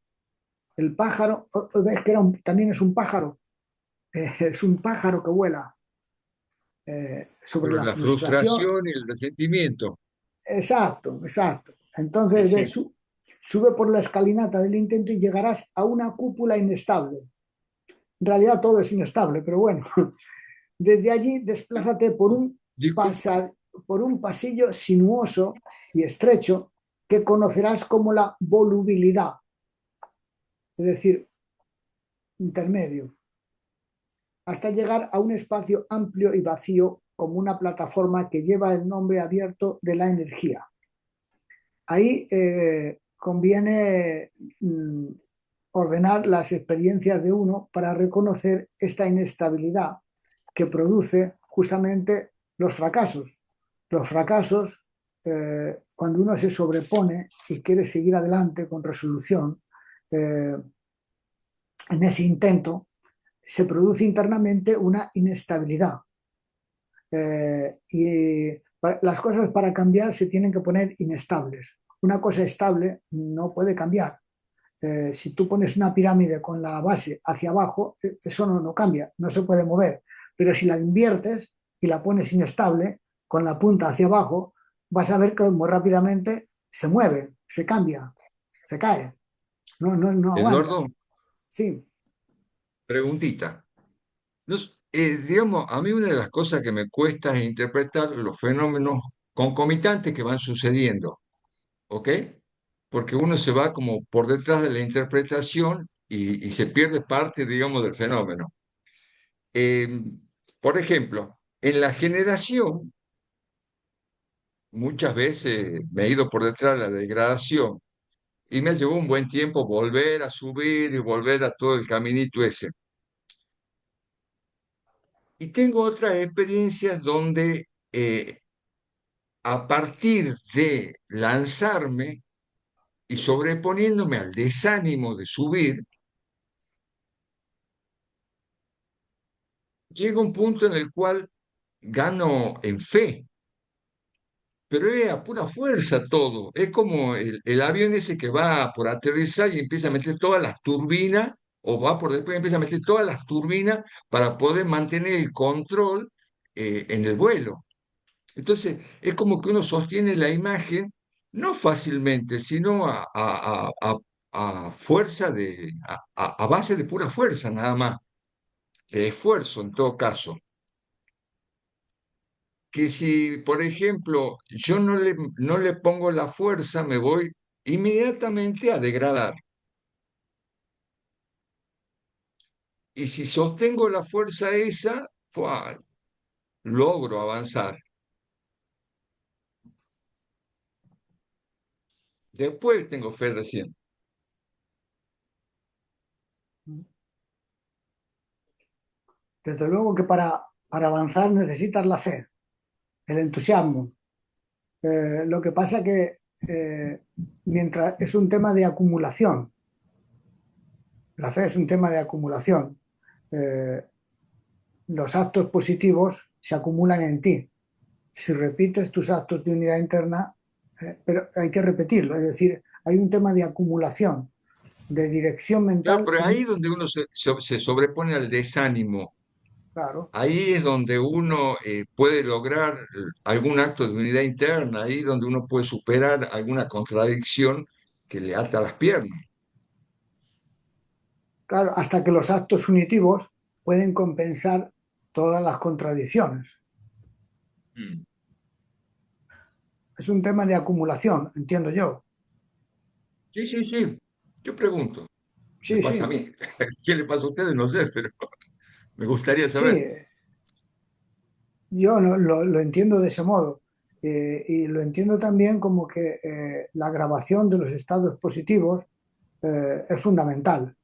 El pájaro, ves que también es un pájaro. Es un pájaro que vuela sobre Sobre la la frustración. frustración y el resentimiento. Exacto, exacto. Sí, Entonces, sí. Sube por la escalinata del intento y llegarás a una cúpula inestable. En realidad todo es inestable, pero bueno. Desde allí desplázate Disculpa, por un pasillo sinuoso y estrecho que conocerás como la volubilidad, es decir, intermedio, hasta llegar a un espacio amplio y vacío como una plataforma que lleva el nombre abierto de la energía. Ahí conviene ordenar las experiencias de uno para reconocer esta inestabilidad que produce justamente los fracasos. Los fracasos, cuando uno se sobrepone y quiere seguir adelante con resolución, en ese intento se produce internamente una inestabilidad. Y las cosas para cambiar se tienen que poner inestables. Una cosa estable no puede cambiar. Si tú pones una pirámide con la base hacia abajo, eso no cambia, no se puede mover. Pero si la inviertes y la pones inestable, con la punta hacia abajo, vas a ver que muy rápidamente se mueve, se cambia, se cae, no aguanta. Eduardo, Sí, preguntita. Digamos, a mí una de las cosas que me cuesta es interpretar los fenómenos concomitantes que van sucediendo, ¿ok? Porque uno se va como por detrás de la interpretación y se pierde parte, digamos, del fenómeno. Eh, por ejemplo, en la generación, muchas veces me he ido por detrás de la degradación y me llevó un buen tiempo volver a subir y volver a todo el caminito ese. Y tengo otras experiencias donde a partir de lanzarme y sobreponiéndome al desánimo de subir, llega un punto en el cual gano en fe, pero es a pura fuerza todo. Es como el avión ese que va por aterrizar y empieza a meter todas las turbinas, o va por después y empieza a meter todas las turbinas para poder mantener el control en el vuelo. Entonces, es como que uno sostiene la imagen, no fácilmente, sino a fuerza a base de pura fuerza, nada más, de esfuerzo en todo caso. Que si, por ejemplo, yo no le pongo la fuerza, me voy inmediatamente a degradar. Y si sostengo la fuerza esa, ¡fua!, logro avanzar. Después tengo fe recién. desde luego que para avanzar necesitas la fe, el entusiasmo. Lo que pasa que mientras es un tema de acumulación, la fe es un tema de acumulación. Eh, los actos positivos se acumulan en ti. Si repites tus actos de unidad interna, pero hay que repetirlo, es decir, hay un tema de acumulación, de dirección Claro, mental, pero ahí es donde uno se sobrepone al desánimo. claro, Ahí es donde uno puede lograr algún acto de unidad interna, ahí es donde uno puede superar alguna contradicción que le ata las piernas. claro, hasta que los actos unitivos pueden compensar todas las contradicciones. Mm. Es un tema de acumulación, entiendo yo. Sí, sí, sí. Yo pregunto, me Sí, pasa a sí, mí. ¿Qué le pasa a ustedes? No sé, pero me gustaría saber. sí, yo lo entiendo de ese modo. Y lo entiendo también como que la grabación de los estados positivos es fundamental.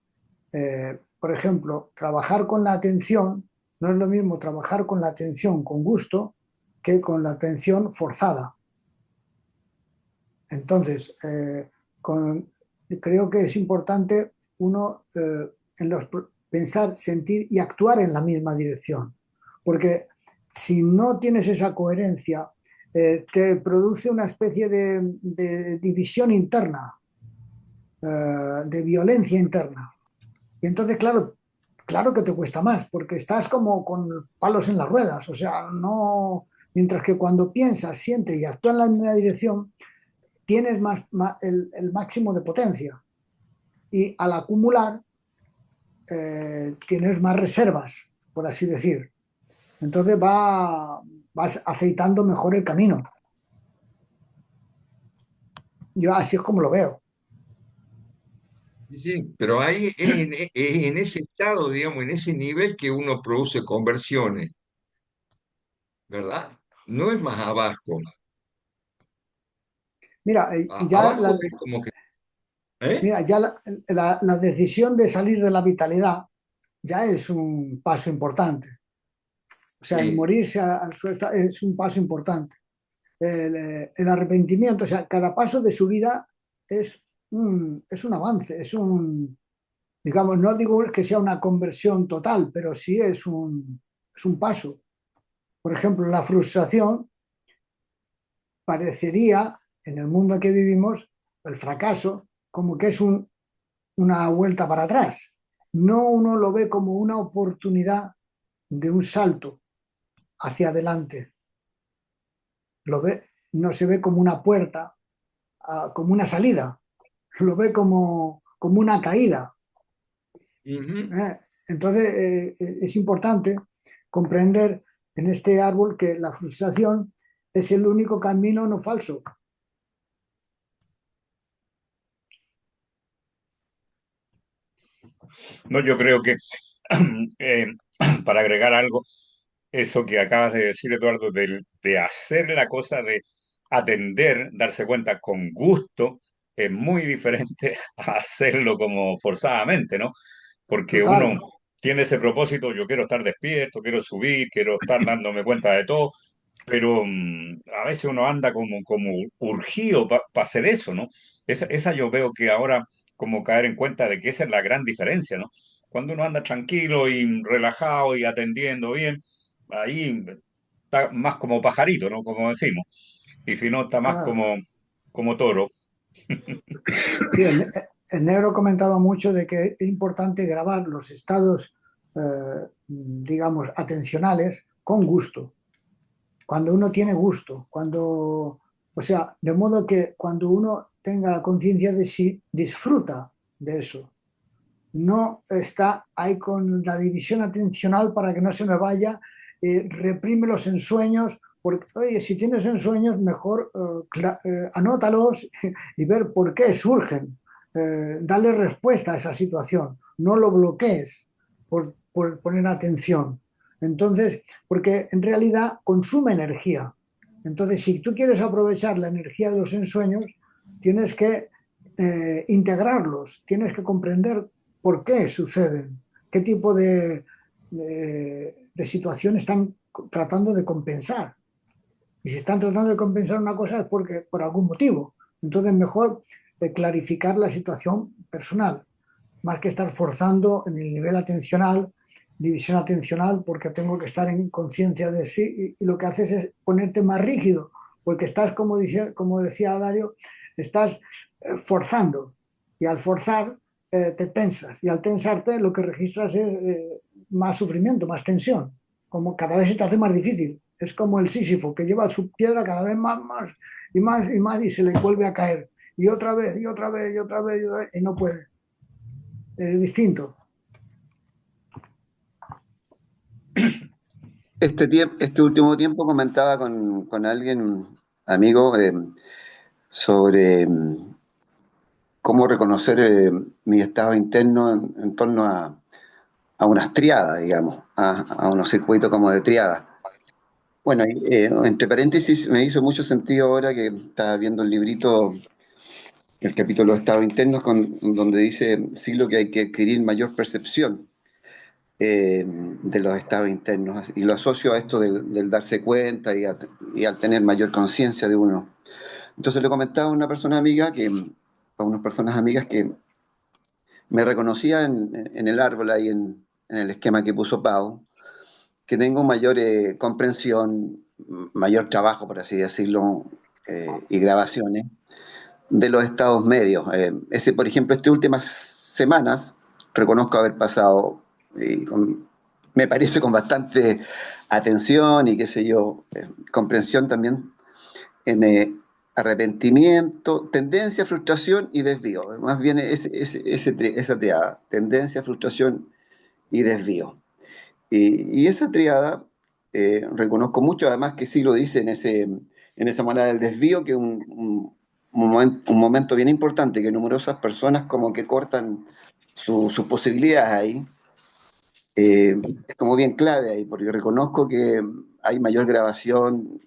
Por ejemplo, trabajar con la atención no es lo mismo trabajar con la atención con gusto que con la atención forzada. Entonces, creo que es importante uno pensar, sentir y actuar en la misma dirección, porque si no tienes esa coherencia, te produce una especie de división interna, de violencia interna. Y entonces, claro que te cuesta más, porque estás como con palos en las ruedas, o sea, no, mientras que cuando piensas, sientes y actúas en la misma dirección, tienes el máximo de potencia y al acumular tienes más reservas, por así decir. Entonces vas aceitando mejor el camino. Yo así es como lo veo. Sí, sí, pero ahí es en ese estado, digamos, en ese nivel que uno produce conversiones, ¿verdad? No es más abajo. Mira, Abajo es como que, ¿eh? mira, ya la decisión de salir de la vitalidad ya es un paso importante. O sea, el Sí. morirse al suelo es un paso importante. El arrepentimiento, o sea, cada paso de su vida es un avance, digamos, no digo que sea una conversión total, pero sí es un paso. Por ejemplo, la frustración parecería, en el mundo en que vivimos, el fracaso, como que es una vuelta para atrás. No uno lo ve como una oportunidad de un salto hacia adelante. No se ve como una puerta, como una salida, lo ve como una caída. Ujú. Entonces, es importante comprender en este árbol que la frustración es el único camino no falso. No, yo creo que eh, para agregar algo, eso que acabas de decir, Eduardo, de hacer la cosa, de atender, darse cuenta con gusto, es muy diferente a hacerlo como forzadamente, ¿no? Porque Total. uno tiene ese propósito, yo quiero estar despierto, quiero subir, quiero estar dándome cuenta de todo, pero a veces uno anda como urgido para hacer eso, ¿no? Esa yo veo que ahora como caer en cuenta de que esa es la gran diferencia, ¿no? Cuando uno anda tranquilo y relajado y atendiendo bien, ahí está más como pajarito, ¿no? Como decimos. Y si no, está más Claro. como toro. Sí, el negro comentaba mucho de que es importante grabar los estados, digamos, atencionales con gusto. Cuando uno tiene gusto, o sea, de modo que cuando uno tenga la conciencia de sí, disfruta de eso. No está ahí con la división atencional para que no se me vaya, reprime los ensueños, porque, oye, si tienes ensueños, mejor anótalos y ver por qué surgen, darle respuesta a esa situación, no lo bloquees por poner atención. Entonces, porque en realidad consume energía. Entonces, si tú quieres aprovechar la energía de los ensueños, tienes que integrarlos, tienes que comprender por qué suceden, qué tipo de situación están tratando de compensar. Y si están tratando de compensar una cosa es porque por algún motivo. Entonces, mejor clarificar la situación personal, más que estar forzando en el nivel atencional, división atencional, porque tengo que estar en conciencia de sí, y lo que haces es ponerte más rígido, porque estás, como decía Dario, estás forzando, y al forzar te tensas, y al tensarte lo que registras es más sufrimiento, más tensión, como cada vez se te hace más difícil. Es como el Sísifo que lleva su piedra cada vez más y más y más y se le vuelve a caer. Y otra vez, y otra vez, y otra vez, y otra vez, y no puede. Es distinto. Este último tiempo comentaba con alguien, amigo, sobre cómo reconocer mi estado interno en torno a unas triadas, digamos, a unos circuitos como de triadas. Bueno, entre paréntesis, me hizo mucho sentido ahora que estaba viendo el librito, el capítulo de estados internos, donde dice Siglo que hay que adquirir mayor percepción de los estados internos, y lo asocio a esto del darse cuenta y al tener mayor conciencia de uno. Entonces le comentaba a una persona amiga a unas personas amigas que me reconocía en el árbol ahí en el esquema que puso Pau, que tengo mayor comprensión, mayor trabajo, por así decirlo, y grabaciones de los estados medios. Por ejemplo, estas últimas semanas reconozco haber pasado, me parece con bastante atención y qué sé yo, comprensión también, en arrepentimiento, tendencia, frustración y desvío. Más bien esa triada, tendencia, frustración y desvío. Y esa triada, reconozco mucho, además que sí lo dice en esa manera del desvío, que es un momento bien importante, que numerosas personas como que cortan sus posibilidades ahí. Es como bien clave ahí, porque reconozco que hay mayor grabación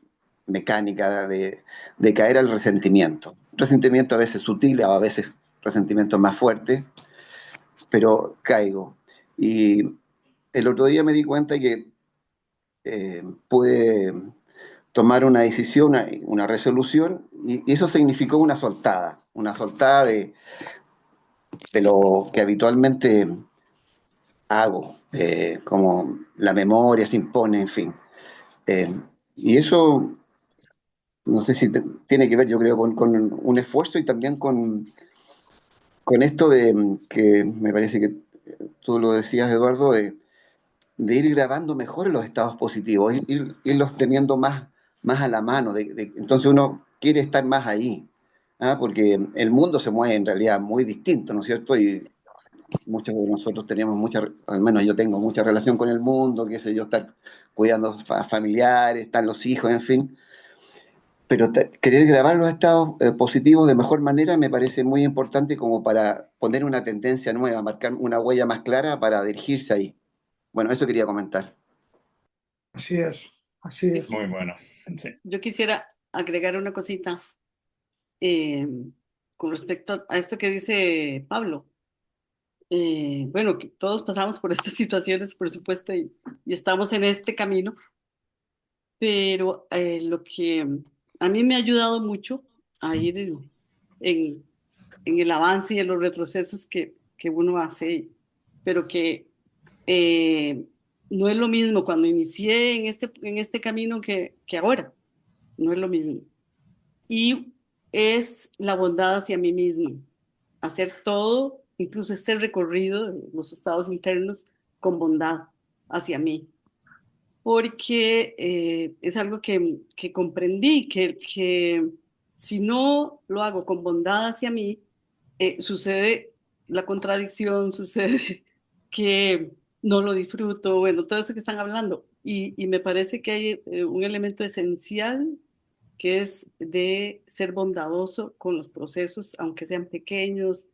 mecánica de caer al resentimiento. Resentimiento a veces sutil, a veces resentimiento más fuerte, pero caigo. Y el otro día me di cuenta que pude tomar una decisión, una resolución, y eso significó una soltada de lo que habitualmente hago, como la memoria se impone, en fin. Eh, y eso, no sé si tiene que ver, yo creo, con un esfuerzo y también con esto de que me parece que tú lo decías, Eduardo, de ir grabando mejor los estados positivos, irlos teniendo más a la mano. Entonces uno quiere estar más ahí, ¿ah? Porque el mundo se mueve en realidad muy distinto, ¿no es cierto? Y muchos de nosotros tenemos al menos yo tengo mucha relación con el mundo, qué sé yo, estar cuidando familiares, están los hijos, en fin. Pero querer grabar los estados positivos de mejor manera me parece muy importante como para poner una tendencia nueva, marcar una huella más clara para dirigirse ahí. Bueno, eso quería comentar. Así es, así es. Muy bueno. Sí. Yo quisiera agregar una cosita eh, con respecto a esto que dice Pablo. Bueno, que todos pasamos por estas situaciones, por supuesto, y estamos en este camino, pero lo que a mí me ha ayudado mucho a ir en, en el avance y en los retrocesos que uno hace, pero que eh, no es lo mismo cuando inicié en este camino que ahora, no es lo mismo. Y es la bondad hacia mí misma, hacer todo, incluso este recorrido de los estados internos con bondad hacia mí, porque es algo que comprendí, que si no lo hago con bondad hacia mí, sucede la contradicción, sucede que no lo disfruto, bueno, todo eso que están hablando. Y me parece que hay un elemento esencial que es de ser bondadoso con los procesos, aunque sean pequeños,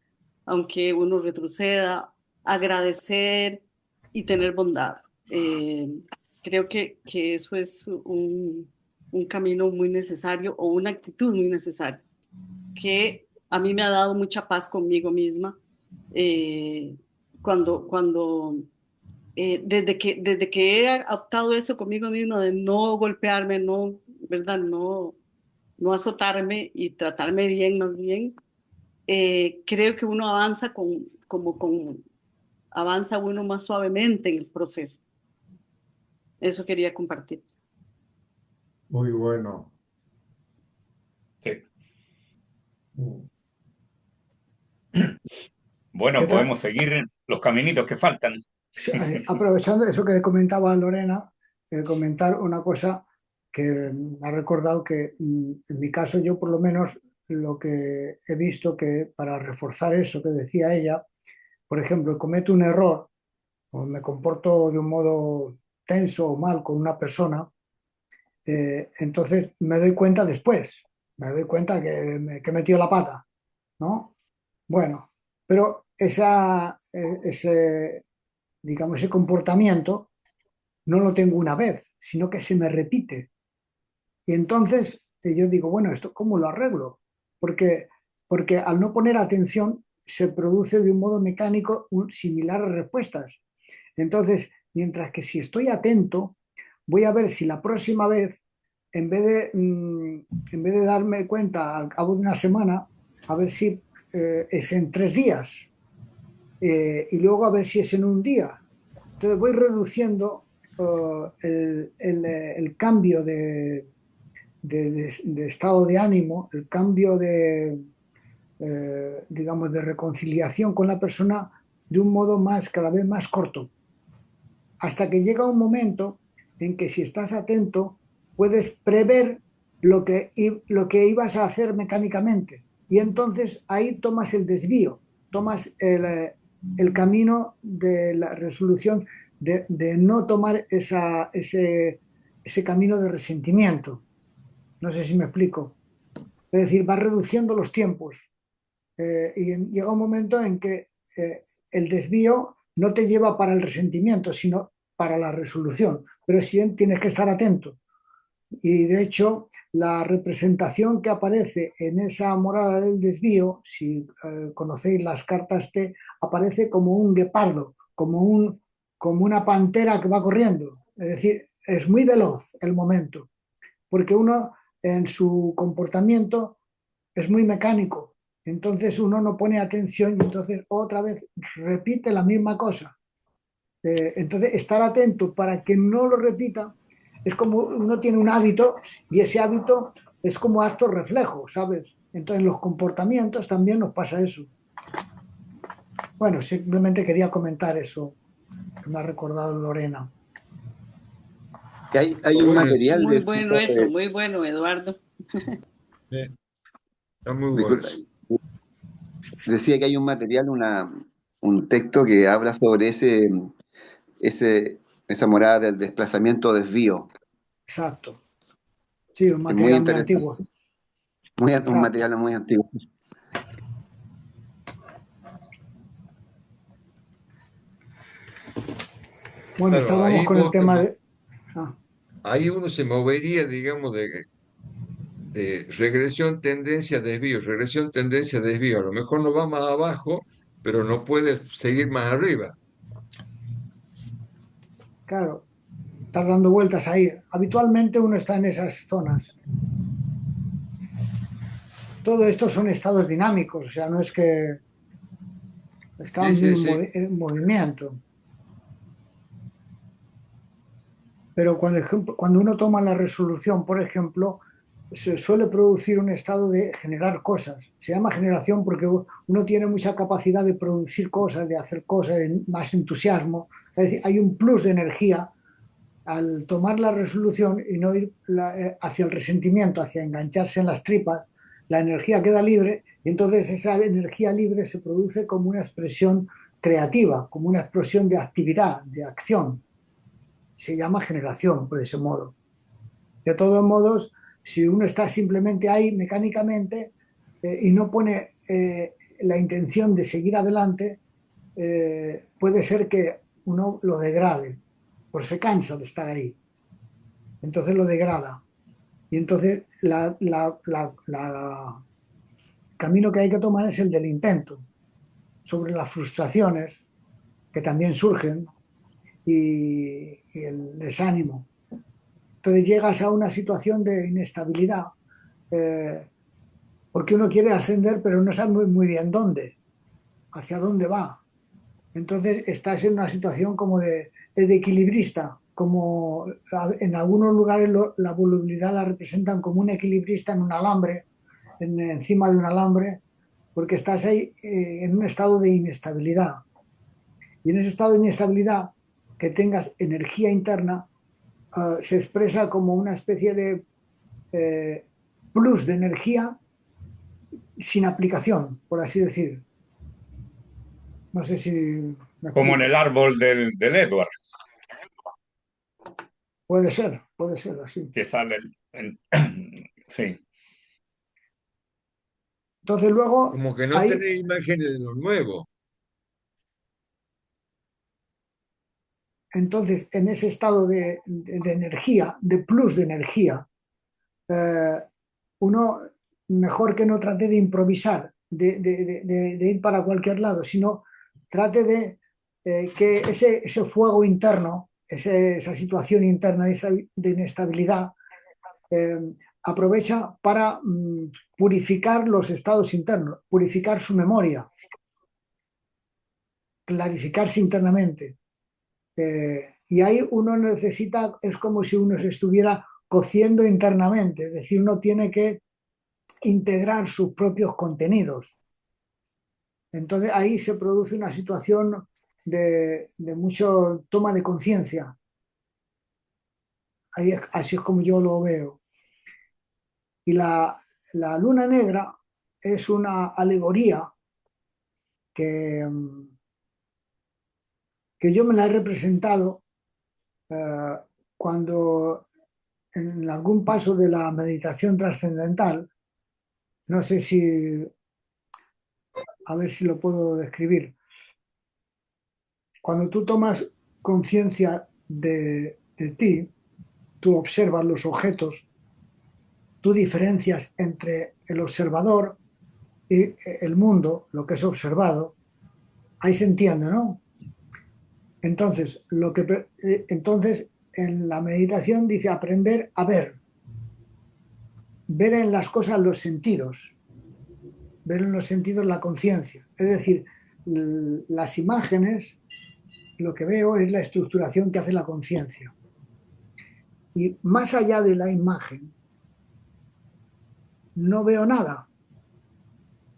aunque uno retroceda, agradecer y tener bondad. Eh, Creo que eso es un camino muy necesario o una actitud muy necesaria, que a mí me ha dado mucha paz conmigo misma eh, cuando desde que he adoptado eso conmigo misma de no golpearme, no, ¿verdad? No azotarme y tratarme bien, más bien, creo que uno avanza avanza uno más suavemente en el proceso. Eso quería compartir. Muy bueno. Sí. Mm. Bueno, Yo ta- podemos seguir los caminitos que faltan. Aprovechando eso que comentaba Lorena, comentar una cosa que me ha recordado que en mi caso yo por lo menos lo que he visto que para reforzar eso que decía ella, por ejemplo, cometo un error o me comporto de un modo tenso o mal con una persona, entonces me doy cuenta después, me doy cuenta que he metido la pata, ¿no? Bueno, pero ese, digamos, ese comportamiento no lo tengo una vez, sino que se me repite. Y entonces yo digo, bueno, ¿esto cómo lo arreglo? Porque, porque al no poner atención se produce de un modo mecánico similar a respuestas. Entonces, mientras que si estoy atento, voy a ver si la próxima vez, en vez de darme cuenta al cabo de una semana, a ver si es en 3 días y luego a ver si es en un día. Entonces voy reduciendo el cambio de estado de ánimo, el cambio digamos, de reconciliación con la persona de un modo cada vez más corto, hasta que llega un momento en que si estás atento puedes prever lo que ibas a hacer mecánicamente. Y entonces ahí tomas el desvío, tomas el camino de la resolución, de no tomar ese camino de resentimiento. No sé si me explico. Es decir, vas reduciendo los tiempos llega un momento en que el desvío no te lleva para el resentimiento, sino para la resolución. Pero sí tienes que estar atento. Y de hecho, la representación que aparece en esa morada del desvío, si conocéis las cartas T, aparece como un guepardo, como una pantera que va corriendo. Es decir, es muy veloz el momento, porque uno en su comportamiento es muy mecánico. Entonces uno no pone atención y entonces otra vez repite la misma cosa. Entonces estar atento para que no lo repita es como uno tiene un hábito y ese hábito es como acto reflejo, ¿sabes? Entonces en los comportamientos también nos pasa eso. Bueno, simplemente quería comentar eso que me ha recordado Lorena. Que hay un Muy bien, material Muy de ese bueno tipo eso, muy bueno, Eduardo. está muy bueno disculpa, eso. decía que hay un material, un texto que habla sobre esa morada del desplazamiento desvío. Exacto. Sí, un Es muy material muy interesante, antiguo. un Exacto. material muy antiguo. Bueno, Claro, estábamos con el tema de... Ah, ahí uno se movería, digamos, de regresión, tendencia, desvío, regresión, tendencia, desvío. A lo mejor no va más abajo, pero no puede seguir más arriba. claro, estar dando vueltas ahí. Habitualmente uno está en esas zonas. Todo esto son estados dinámicos, o sea, no es que están Sí, sí, sí. en movimiento. Pero cuando uno toma la resolución, por ejemplo, se suele producir un estado de generar cosas. Se llama generación porque uno tiene mucha capacidad de producir cosas, de hacer cosas, más entusiasmo. Es decir, hay un plus de energía al tomar la resolución y no ir hacia el resentimiento, hacia engancharse en las tripas. La energía queda libre y entonces esa energía libre se produce como una expresión creativa, como una explosión de actividad, de acción. Se llama generación por ese modo. De todos modos, si uno está simplemente ahí mecánicamente y no pone la intención de seguir adelante, puede ser que uno lo degrade, pues se cansa de estar ahí. Entonces lo degrada. Y entonces camino que hay que tomar es el del intento, sobre las frustraciones que también surgen y el desánimo. Entonces llegas a una situación de inestabilidad, eh, porque uno quiere ascender, pero no sabe muy bien dónde, hacia dónde va. Entonces estás en una situación como de equilibrista, como en algunos lugares la volubilidad la representan como un equilibrista en un alambre, encima de un alambre, porque estás ahí en un estado de inestabilidad. Y en ese estado de inestabilidad, que tengas energía interna, se expresa como una especie de eh, plus de energía sin aplicación, por así decir. No sé si me Como en el explico. árbol del Edward, Puede ser así. que sale sí. Entonces luego Como que no hay, tenés imágenes de lo nuevo. entonces en ese estado de energía, de plus de energía, eh, uno mejor que no trate de improvisar, de ir para cualquier lado, sino trate de que ese fuego interno, esa situación interna de inestabilidad, eh, aprovecha para purificar los estados internos, purificar su memoria, clarificarse internamente. Y ahí uno necesita, es como si uno se estuviera cociendo internamente, es decir, uno tiene que integrar sus propios contenidos. Entonces ahí se produce una situación de mucho toma de conciencia. Así es como yo lo veo. Y la luna negra es una alegoría que, que yo me la he representado eh, cuando en algún paso de la meditación trascendental, no sé si, a ver si lo puedo describir, cuando tú tomas conciencia de ti, tú observas los objetos, tú diferencias entre el observador y el mundo, lo que es observado, ahí se entiende, ¿no? Entonces, entonces en la meditación dice aprender a ver en las cosas los sentidos, ver en los sentidos la conciencia. Es decir, las imágenes, lo que veo es la estructuración que hace la conciencia. Y más allá de la imagen, no veo nada,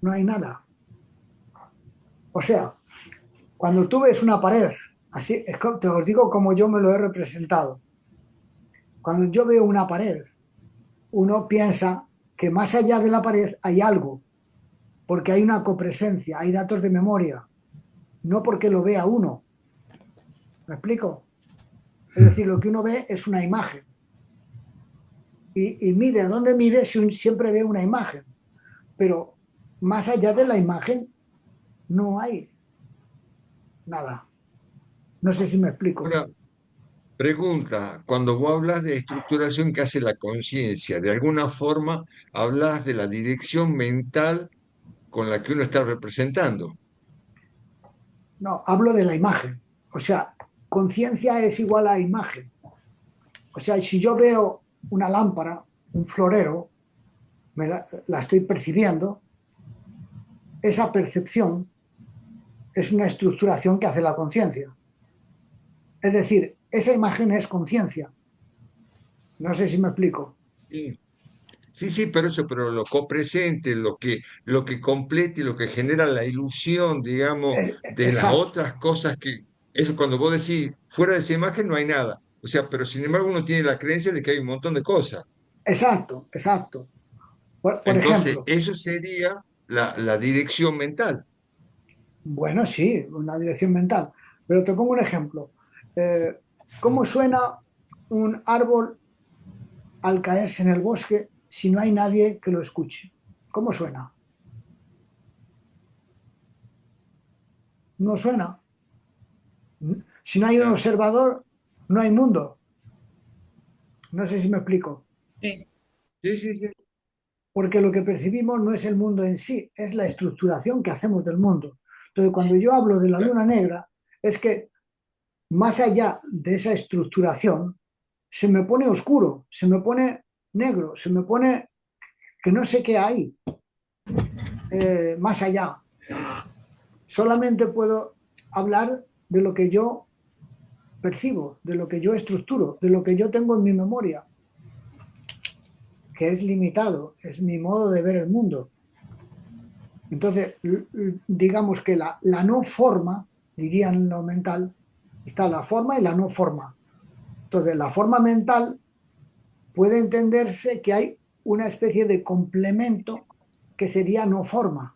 no hay nada. O sea, cuando tú ves una pared, así te os digo como yo me lo he representado. Cuando yo veo una pared, uno piensa que más allá de la pared hay algo, porque hay una copresencia, hay datos de memoria, no porque lo vea uno. ¿Me explico? Es decir, lo que uno ve es una imagen. Y mide a dónde mide, siempre ve una imagen. Pero más allá de la imagen no hay nada. No sé si me explico. Ahora, pregunta, cuando vos hablas de estructuración que hace la conciencia, de alguna forma hablas de la dirección mental con la que uno está representando. No, hablo de la imagen. O sea, conciencia es igual a imagen. O sea, si yo veo una lámpara, un florero, la estoy percibiendo, esa percepción es una estructuración que hace la conciencia. Es decir, esa imagen es conciencia. No sé si me explico. Sí, sí, sí, pero lo copresente, lo que completa y lo que genera la ilusión, digamos, de las Exacto, otras cosas eso cuando vos decís, fuera de esa imagen no hay nada. O sea, pero sin embargo uno tiene la creencia de que hay un montón de cosas. exacto, exacto. Por Entonces, ejemplo, eso sería la dirección mental. bueno, sí, una dirección mental. Pero te pongo un ejemplo. Eh, ¿Cómo suena un árbol al caerse en el bosque si no hay nadie que lo escuche? ¿Cómo suena? No suena. Si no hay un Claro. observador, no hay mundo. No sé si me explico. Sí. Sí, sí, sí. Porque lo que percibimos no es el mundo en sí, es la estructuración que hacemos del mundo. Entonces, cuando yo hablo de la Claro. luna negra, es que más allá de esa estructuración, se me pone oscuro, se me pone negro, se me pone que no sé qué hay más allá. Solamente puedo hablar de lo que yo percibo, de lo que yo estructuro, de lo que yo tengo en mi memoria, que es limitado, es mi modo de ver el mundo. Entonces, digamos que la no forma, dirían en lo mental, está la forma y la no forma. Entonces, la forma mental puede entenderse que hay una especie de complemento que sería no forma,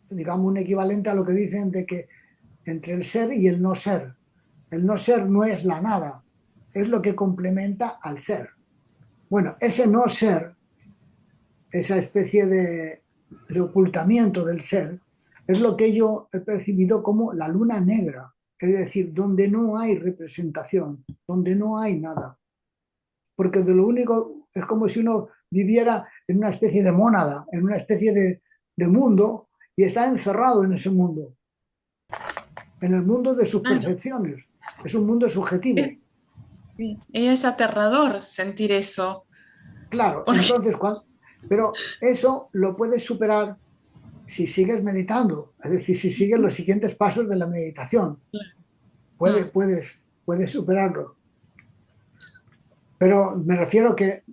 digamos un equivalente a lo que dicen de que entre el ser y el no ser. El no ser no es la nada, es lo que complementa al ser. Bueno, ese no ser, esa especie de ocultamiento del ser, es lo que yo he percibido como la luna negra, es decir, donde no hay representación, donde no hay nada. Porque de lo único es como si uno viviera en una especie de mónada, en una especie de mundo y está encerrado en ese mundo, en el mundo de sus Claro. percepciones. Es un mundo subjetivo. Es, sí, es aterrador sentir eso. Claro, Porque, entonces, pero eso lo puedes superar si sigues meditando, es decir, si sigues los siguientes pasos de la meditación. Puedes, mm, puedes, puedes superarlo. Pero me refiero que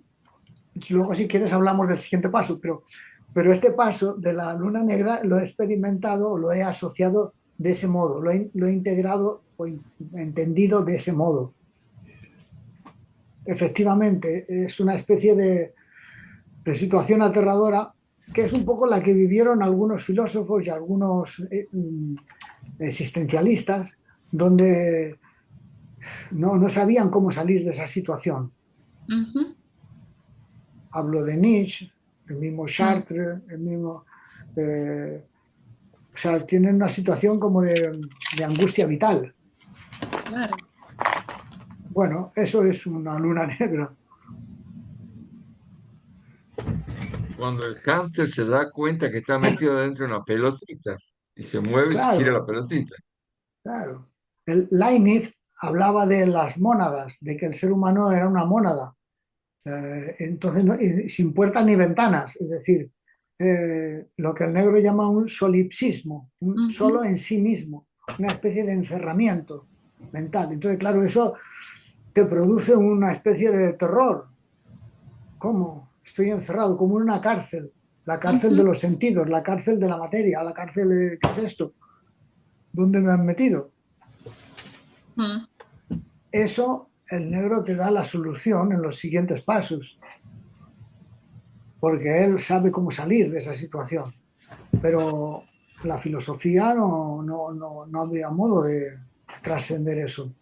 luego si quieres hablamos del siguiente paso, pero este paso de la luna negra lo he experimentado, lo he asociado de ese modo, lo he integrado o entendido de ese modo. efectivamente, es una especie de situación aterradora que es un poco la que vivieron algunos filósofos y algunos existencialistas, donde no sabían cómo salir de esa situación. Ujú. Hablo de Nietzsche, el mismo Mm, Sartre, el mismo... eh, o sea, tienen una situación como de angustia vital. claro. Bueno, eso es una luna negra. Cuando el hámster se da cuenta que está metido dentro de una pelotita y se mueve y se gira la Claro, pelotita. claro. El Leibniz hablaba de las mónadas, de que el ser humano era una mónada. Entonces, y sin puertas ni ventanas, es decir, lo que el negro llama un solipsismo, un Ujú. solo en sí mismo, una especie de encerramiento mental. Entonces, claro, eso te produce una especie de terror. ¿Cómo? Estoy encerrado, como en una cárcel, la cárcel de Ujú. los sentidos, la cárcel de la materia, la cárcel de, ¿qué es esto? ¿Dónde me han metido? Mm. Eso el negro te da la solución en los siguientes pasos, porque él sabe cómo salir de esa situación. Pero la filosofía no había modo de trascender eso.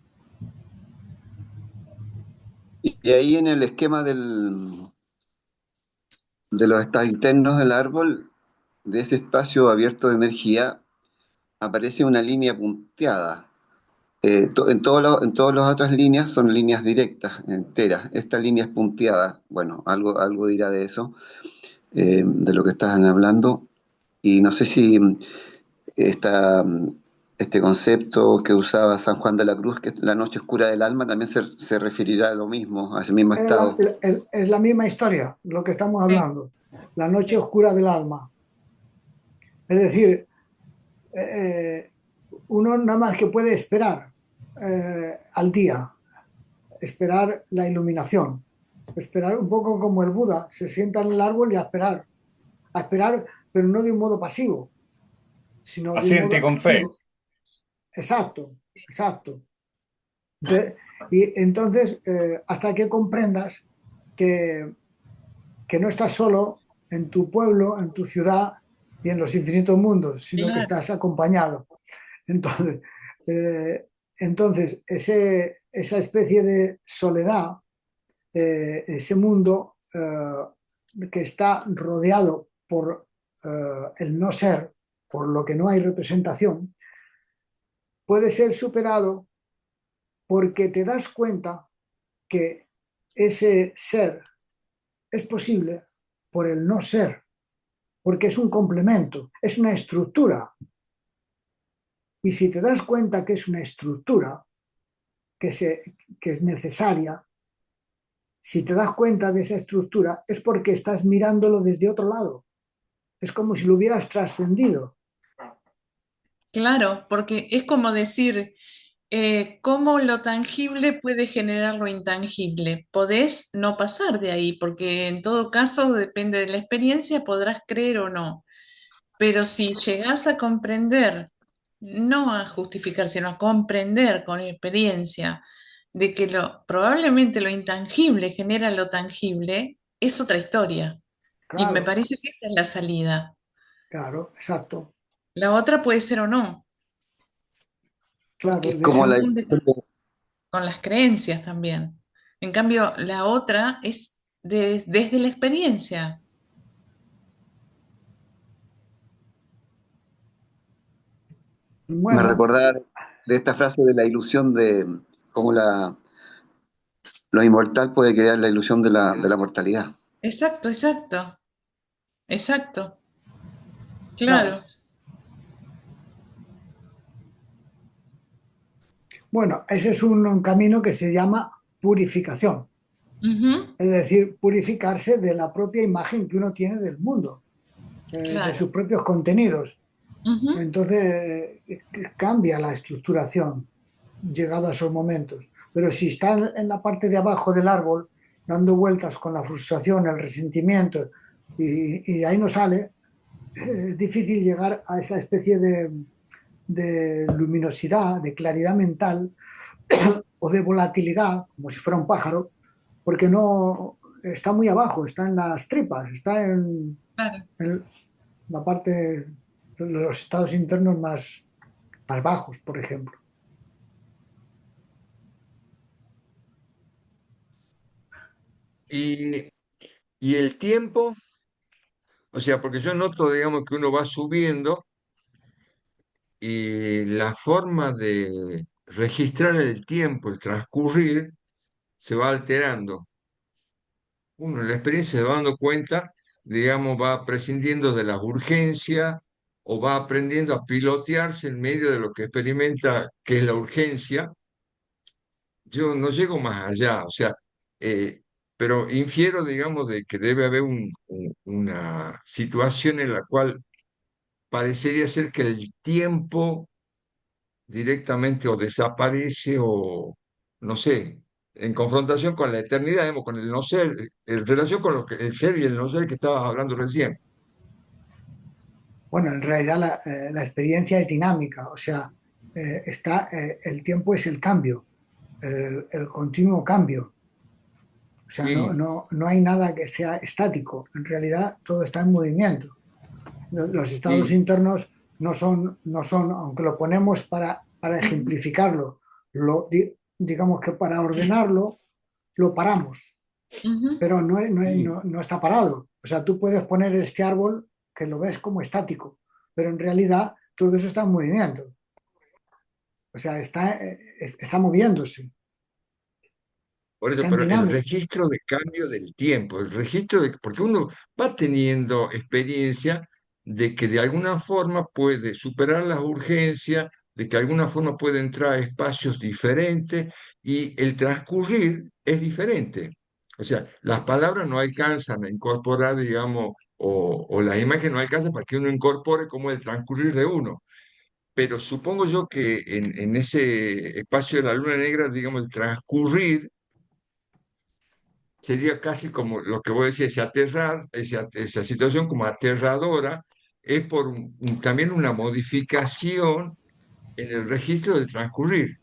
Y ahí en el esquema de los estados internos del árbol, de ese espacio abierto de energía, aparece una línea punteada. En todas las otras líneas son líneas directas, enteras. Esta línea es punteada. Bueno, algo dirá de eso, de lo que estaban hablando. Y no sé si esta, este concepto que usaba San Juan de la Cruz, que es la noche oscura del alma, también se referirá a lo mismo, a ese mismo estado. Es la misma historia, lo que estamos Sí, hablando, la noche sí. oscura del alma. Es decir, eh, uno nada más que puede esperar al día, esperar la iluminación, esperar un poco como el Buda, se sienta en el árbol y a esperar, pero no de un modo pasivo, sino de un Paciente y modo con fe. activo. Exacto, exacto. Entonces, y entonces, hasta que comprendas que, que no estás solo en tu pueblo, en tu ciudad y en los infinitos mundos, sino que Claro, estás acompañado. Entonces, eh, entonces esa especie de soledad, ese mundo que está rodeado por el no ser, por lo que no hay representación, puede ser superado porque te das cuenta que ese ser es posible por el no ser, porque es un complemento, es una estructura. Y si te das cuenta que es una estructura que, que es necesaria, si te das cuenta de esa estructura es porque estás mirándolo desde otro lado. Es como si lo hubieras trascendido. claro, porque es como decir, cómo lo tangible puede generar lo intangible. Podés no pasar de ahí, porque en todo caso depende de la experiencia, podrás creer o no. Pero si llegás a comprender, no a justificar, sino a comprender con experiencia de que probablemente lo intangible genera lo tangible, es otra historia. Y me Claro, parece que esa es la salida. claro, exacto. La otra puede ser o no, Claro, porque Es de como la confunde con las creencias también. En cambio, la otra es desde la experiencia. me bueno, recordaba de esta frase de la ilusión de cómo lo inmortal puede crear la ilusión de la mortalidad. Exacto, exacto, exacto. claro. Claro. Bueno, ese es un camino que se llama purificación, Ujú. es decir, purificarse de la propia imagen que uno tiene del mundo, de Claro. sus propios contenidos. Ujú. Entonces cambia la estructuración llegado a esos momentos. Pero si está en la parte de abajo del árbol, dando vueltas con la frustración, el resentimiento, y de ahí no sale, es difícil llegar a esa especie de luminosidad, de claridad mental o de volatilidad, como si fuera un pájaro, porque no está muy abajo, está en las tripas, está Claro. en la parte de los estados internos más bajos, por ejemplo. Y, y el tiempo, o sea, porque yo noto, digamos, que uno va subiendo y la forma de registrar el tiempo, el transcurrir, se va alterando. Uno en la experiencia se va dando cuenta, digamos, va prescindiendo de la urgencia o va aprendiendo a pilotearse en medio de lo que experimenta, que es la urgencia. Yo no llego más allá, o sea, eh, pero infiero, digamos, de que debe haber una situación en la cual parecería ser que el tiempo directamente o desaparece o, no sé, en confrontación con la eternidad, digamos, con el no ser, en relación con lo que, el ser y el no ser que estabas hablando recién. Bueno, en realidad la experiencia es dinámica, o sea, el tiempo es el cambio, el continuo cambio. O sea, Sí, no hay nada que sea estático, en realidad todo está en movimiento. Los estados sí, internos no son, aunque lo ponemos para ejemplificarlo, digamos que para ordenarlo, lo paramos, Ujú. pero sí. no está parado. O sea, tú puedes poner este árbol que lo ves como estático, pero en realidad todo eso está en movimiento. O sea, está moviéndose, Por está eso, en pero el dinámica. registro de cambio del tiempo, el registro de, porque uno va teniendo experiencia de que de alguna forma puede superar las urgencias, de que de alguna forma puede entrar a espacios diferentes y el transcurrir es diferente. O sea, las palabras no alcanzan a incorporar, digamos, o las imágenes no alcanzan para que uno incorpore como el transcurrir de uno. Pero supongo yo que en ese espacio de la luna negra, digamos, el transcurrir sería casi como lo que voy a decir, ese aterrar, esa situación como aterradora, es por también una modificación en el registro del transcurrir.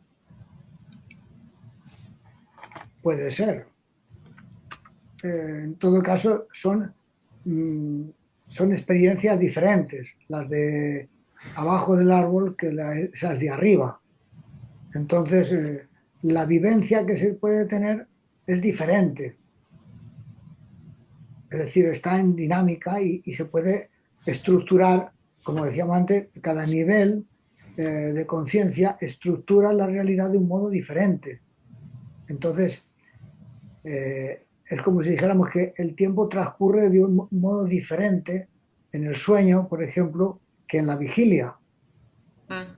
Puede ser. En todo caso, mm, son experiencias diferentes, las de abajo del árbol que esas de arriba. Entonces, la vivencia que se puede tener es diferente. Es decir, está en dinámica y se puede estructurar, como decíamos antes, cada nivel de conciencia estructura la realidad de un modo diferente. Entonces, es como si dijéramos que el tiempo transcurre de un modo diferente en el sueño, por ejemplo, que en la vigilia. Mm.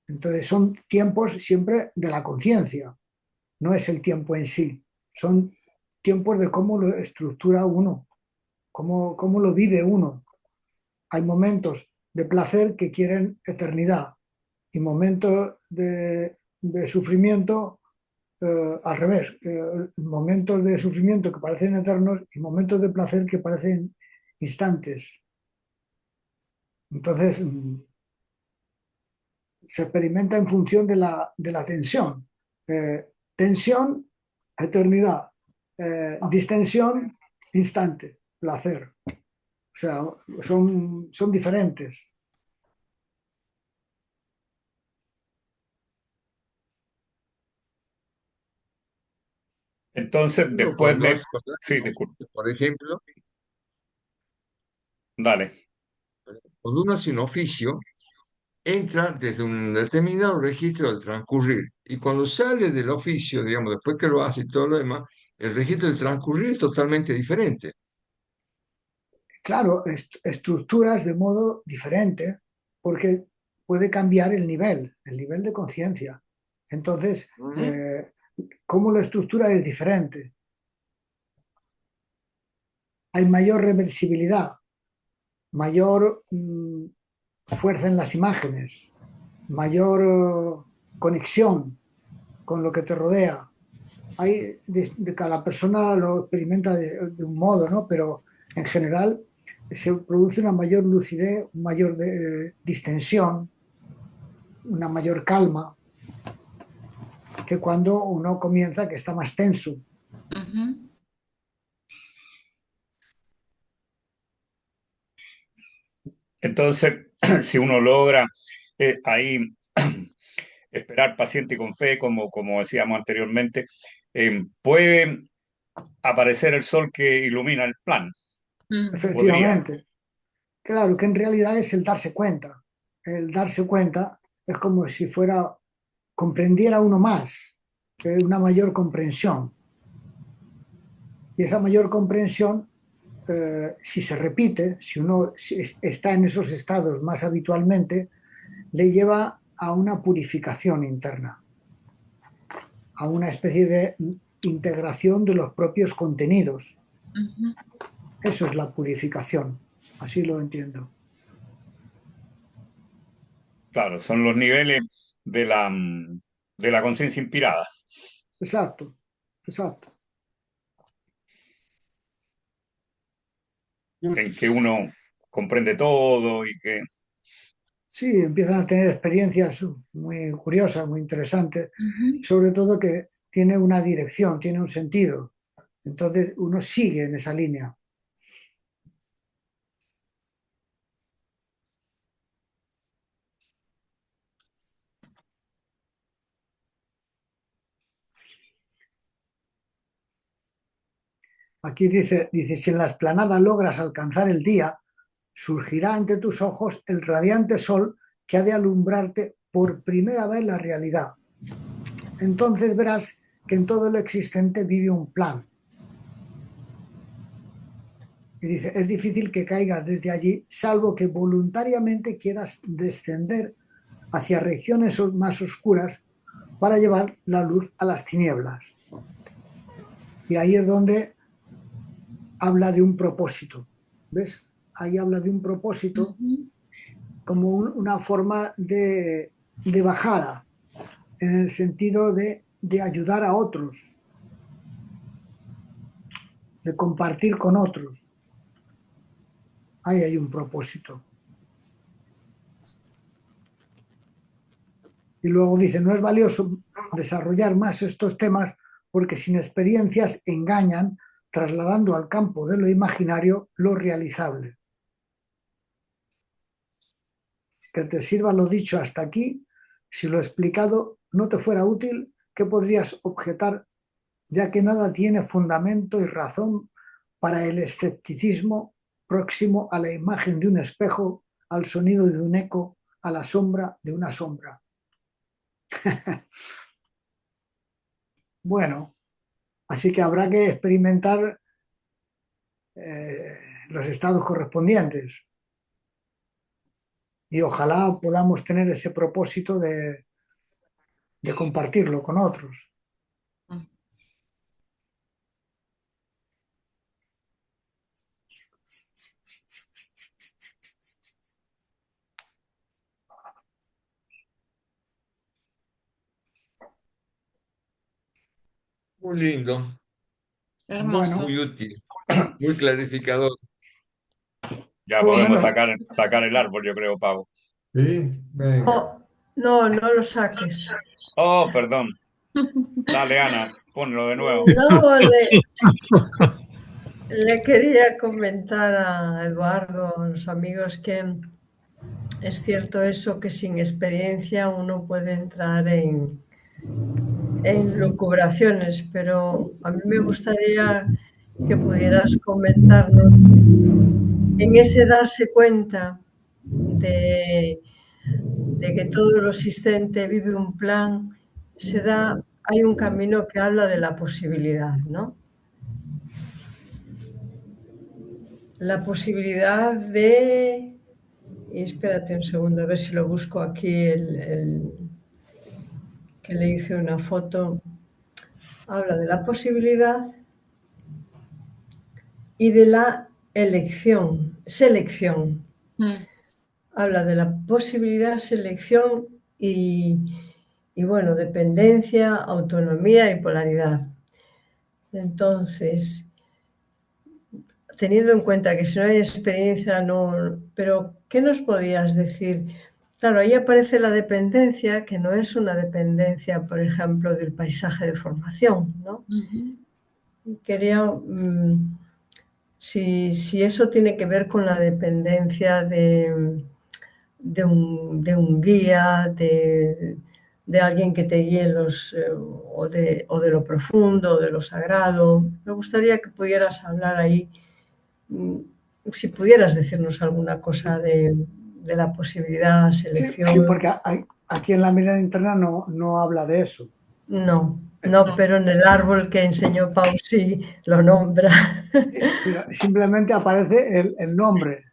Entonces son tiempos siempre de la conciencia, no es el tiempo en sí, son tiempos de cómo lo estructura uno, cómo lo vive uno. Hay momentos de placer que quieren eternidad y momentos de sufrimiento al revés, momentos de sufrimiento que parecen eternos y momentos de placer que parecen instantes. Entonces, se experimenta en función de la tensión. Tensión, eternidad. Distensión, instante, placer. O sea, son diferentes. Entonces, Uno después cuando de... hace Sí, un disculpe. oficio, por ejemplo, Dale. cuando uno hace un oficio, entra desde un determinado registro del transcurrir. Y cuando sale del oficio, digamos, después que lo hace y todo lo demás, el registro del transcurrir es totalmente diferente. Claro, estructuras de modo diferente porque puede cambiar el nivel de conciencia. Entonces, Ujú. cómo lo estructura es diferente. Hay mayor reversibilidad, mayor fuerza en las imágenes, mayor conexión con lo que te rodea. Cada persona lo experimenta de un modo, ¿no? Pero en general se produce una mayor lucidez, mayor distensión, una mayor calma. que cuando uno comienza que está más tenso. Ujú. Entonces, si uno logra ahí esperar paciente y con fe, como decíamos anteriormente, puede aparecer el sol que ilumina el plan. Mm. Podría. Efectivamente, claro que en realidad es el darse cuenta. El darse cuenta es como si fuera, comprendiera uno más, una mayor comprensión. Y esa mayor comprensión, si se repite, si uno está en esos estados más habitualmente, le lleva a una purificación interna, a una especie de integración de los propios contenidos. Ujú. Eso es la purificación, así lo entiendo. Claro, son los niveles de la conciencia inspirada, Exacto, exacto. en que uno comprende todo y que, Sí, empiezan a tener experiencias muy curiosas, muy interesantes, Ujú. sobre todo que tiene una dirección, tiene un sentido. Entonces uno sigue en esa línea. Aquí dice, si en la explanada logras alcanzar el día, surgirá ante tus ojos el radiante sol que ha de alumbrarte por primera vez la realidad. Entonces verás que en todo lo existente vive un plan. Y dice, es difícil que caigas desde allí, salvo que voluntariamente quieras descender hacia regiones más oscuras para llevar la luz a las tinieblas. Y ahí es donde habla de un propósito. ¿Ves? Ahí habla de un propósito Ujú. como una forma de bajada, en el sentido de ayudar a otros, de compartir con otros. Ahí hay un propósito. Y luego dice, no es valioso desarrollar más estos temas porque sin experiencias engañan, trasladando al campo de lo imaginario lo realizable. Que te sirva lo dicho hasta aquí. Si lo explicado no te fuera útil, ¿qué podrías objetar? Ya que nada tiene fundamento y razón para el escepticismo próximo a la imagen de un espejo, al sonido de un eco, a la sombra de una sombra. Bueno, así que habrá que experimentar los estados correspondientes y ojalá podamos tener ese propósito de compartirlo con otros. Muy lindo, Hermoso. Bueno, muy útil, muy clarificador. ya por lo podemos menos, sacar el árbol, yo creo, Pau. Sí, venga. No, no, no lo saques. Oh, perdón. Dale, Ana, ponlo de nuevo. No, le quería comentar a Eduardo, a los amigos, que es cierto eso, que sin experiencia uno puede entrar en lucubraciones, pero a mí me gustaría que pudieras comentarnos en ese darse cuenta de que todo lo existente vive un plan, hay un camino que habla de la posibilidad, ¿no? La posibilidad de... Y espérate un segundo, a ver si lo busco aquí, que le hice una foto. Habla de la posibilidad y de la selección. Mm. Habla de la posibilidad, selección y bueno, dependencia, autonomía y polaridad. Entonces, teniendo en cuenta que si no hay experiencia, no. Pero, ¿qué nos podías decir Claro, ahí aparece la dependencia, que no es una dependencia, por ejemplo, del paisaje de formación, ¿no? Ujú. Quería, si eso tiene que ver con la dependencia de un guía, de alguien que te guíe o de lo profundo, o de lo sagrado. Me gustaría que pudieras hablar ahí, mm, si pudieras decirnos alguna cosa de la posibilidad, Sí, sí, selección. porque aquí en la mirada interna no habla de eso. No, no, pero en el árbol que enseñó Pau sí lo nombra. Pero simplemente aparece el nombre,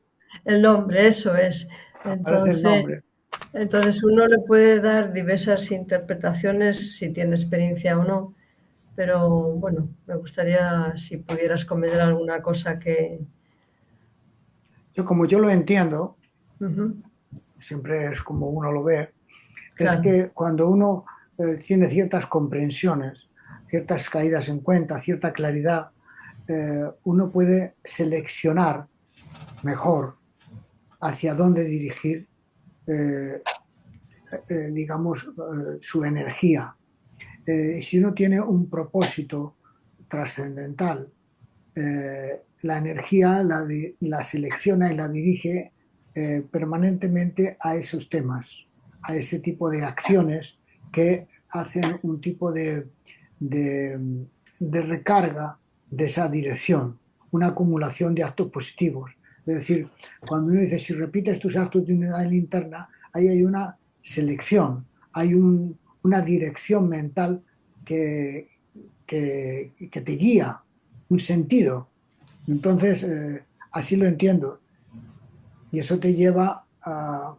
El nombre, eso es. aparece el Entonces, nombre. entonces uno le puede dar diversas interpretaciones si tiene experiencia o no, pero bueno, me gustaría si pudieras comentar alguna cosa que... Como yo lo entiendo, Ujú, siempre es como uno lo ve, es claro. que cuando uno tiene ciertas comprensiones, ciertas caídas en cuenta, cierta claridad, uno puede seleccionar mejor hacia dónde dirigir, eh, digamos, su energía. Si uno tiene un propósito trascendental, la energía la selecciona y la dirige permanentemente a esos temas, a ese tipo de acciones que hacen un tipo de recarga de esa dirección, una acumulación de actos positivos. Es decir, cuando uno dice, si repites tus actos de unidad interna, ahí hay una selección, hay una dirección mental que, que te guía, un sentido. Entonces, así lo entiendo. Y eso te lleva a,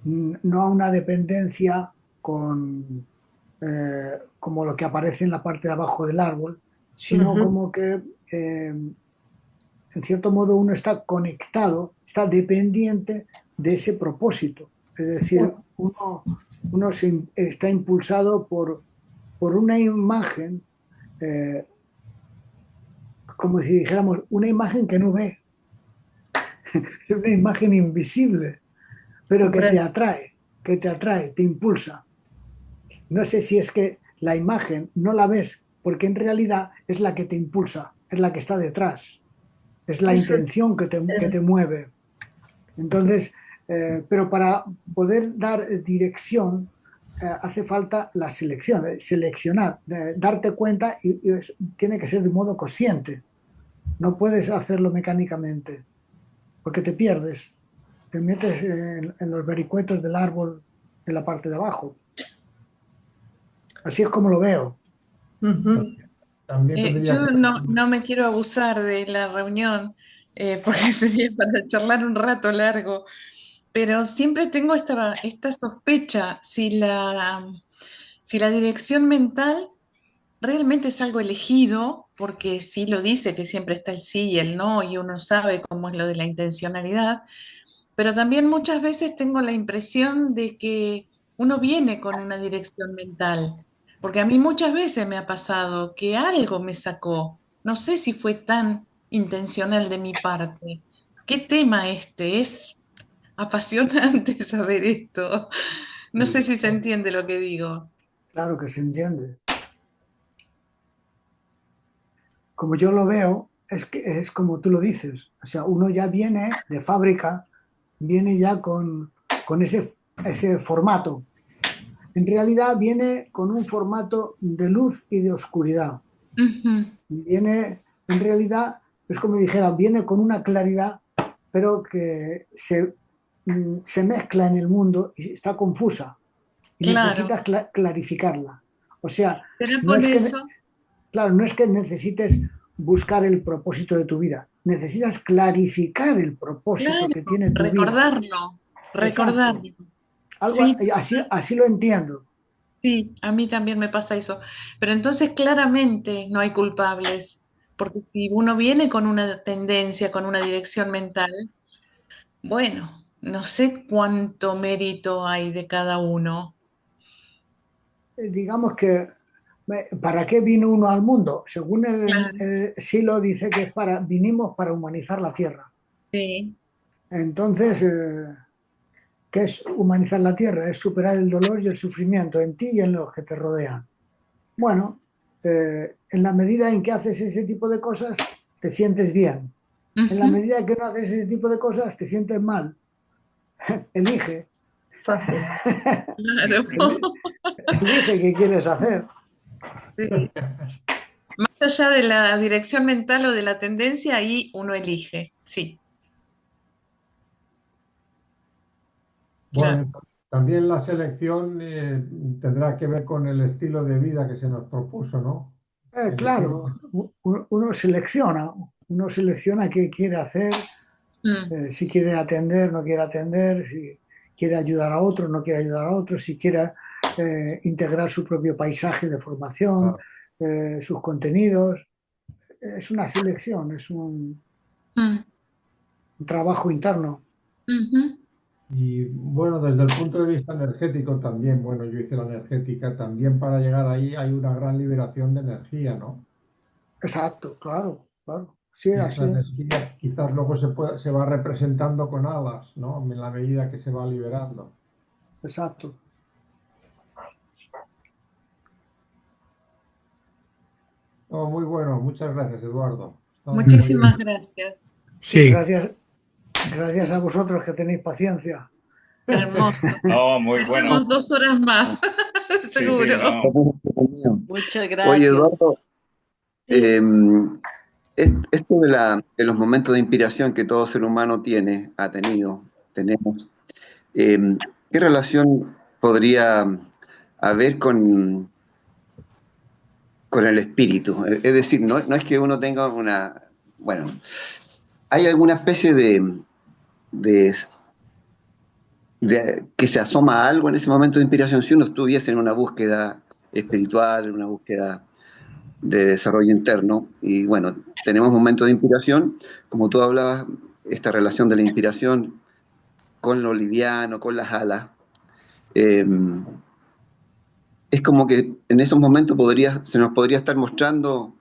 no a una dependencia como lo que aparece en la parte de abajo del árbol, sino Ujú, como que en cierto modo uno está conectado, está dependiente de ese propósito. Es decir, uno está impulsado por una imagen, eh, como si dijéramos, una imagen que no ve, es una imagen invisible, pero comprendo. que te atrae, te impulsa. No sé si es que la imagen no la ves, porque en realidad es la que te impulsa, es la que está detrás, es la Eso intención que es, te mueve. Entonces, pero para poder dar dirección hace falta la selección, seleccionar, darte cuenta tiene que ser de modo consciente. No puedes hacerlo mecánicamente porque te pierdes, te metes en los vericuetos del árbol en la parte de abajo. Así es como lo veo. ujú. También tendría que Yo ver no me quiero abusar de la reunión, porque sería para charlar un rato largo, pero siempre tengo esta sospecha si la dirección mental realmente es algo elegido, porque sí lo dice que siempre está el sí y el no, y uno sabe cómo es lo de la intencionalidad, pero también muchas veces tengo la impresión de que uno viene con una dirección mental, porque a mí muchas veces me ha pasado que algo me sacó, no sé si fue tan intencional de mi parte. ¿Qué tema este? Es apasionante saber esto. No sé si se entiende lo que digo. Claro que se entiende. Como yo lo veo, es que es como tú lo dices. O sea, uno ya viene de fábrica, viene ya con ese formato. En realidad viene con un formato de luz y de oscuridad. Ujú. Viene, en realidad, es como dijera, viene con una claridad, pero que se mezcla en el mundo y está confusa y Claro, necesitas clarificarla. O sea, será no por es que, eso, claro, no es que necesites buscar el propósito de tu vida, necesitas clarificar el propósito claro, que tiene tu vida. recordarlo, Exacto. recordarlo. Algo Sí, así lo entiendo. sí, a mí también me pasa eso. Pero entonces claramente no hay culpables, porque si uno viene con una tendencia, con una dirección mental, bueno, no sé cuánto mérito hay de cada uno. Digamos que ¿para qué vino uno al mundo? Según Claro, el Silo dice que vinimos para humanizar la Tierra. sí. Entonces, ¿Qué es humanizar la tierra? Es superar el dolor y el sufrimiento en ti y en los que te rodean. Bueno, en la medida en que haces ese tipo de cosas, te sientes bien. En la Ujú, medida en que no haces ese tipo de cosas, te sientes mal. Elige. Fácil. claro. Elige qué quieres hacer. Sí. Más allá de la dirección mental o de la tendencia, ahí uno elige. Sí, claro. Bueno, también la selección tendrá que ver con el estilo de vida que se nos propuso, ¿no? Es decir, Claro, uno selecciona qué quiere hacer, Mm, si quiere atender, no quiere atender, si quiere ayudar a otro, no quiere ayudar a otro, si quiere integrar su propio paisaje de formación, ah, sus contenidos. Es una selección, es mm, un trabajo interno. ujú. y bueno, desde el punto de vista energético también, bueno, yo hice la energética, también para llegar ahí hay una gran liberación de energía, ¿no? Exacto, claro, claro. Sí, Y así esa es. energía quizás luego se va representando con alas, ¿no? En la medida que se va liberando. Exacto. Oh, muy bueno, muchas gracias, Eduardo. Estamos muy bien. Muchísimas gracias. Sí, Sí, Gracias, gracias a vosotros que tenéis paciencia. hermoso. No, muy bueno. Tenemos 2 horas más, Sí, sí, seguro. no. Muchas Oye, Eduardo, gracias. Sí. eh, esto de los momentos de inspiración que todo ser humano tiene, ha tenido, tenemos, eh, ¿qué relación podría haber con el espíritu? Es decir, no es que uno tenga una, bueno, ¿hay alguna especie de, que se asoma a algo en ese momento de inspiración si uno estuviese en una búsqueda espiritual, en una búsqueda de desarrollo interno? Y bueno, tenemos momentos de inspiración, como tú hablabas, esta relación de la inspiración con lo liviano, con las alas. eh, es como que en esos momentos se nos podría estar mostrando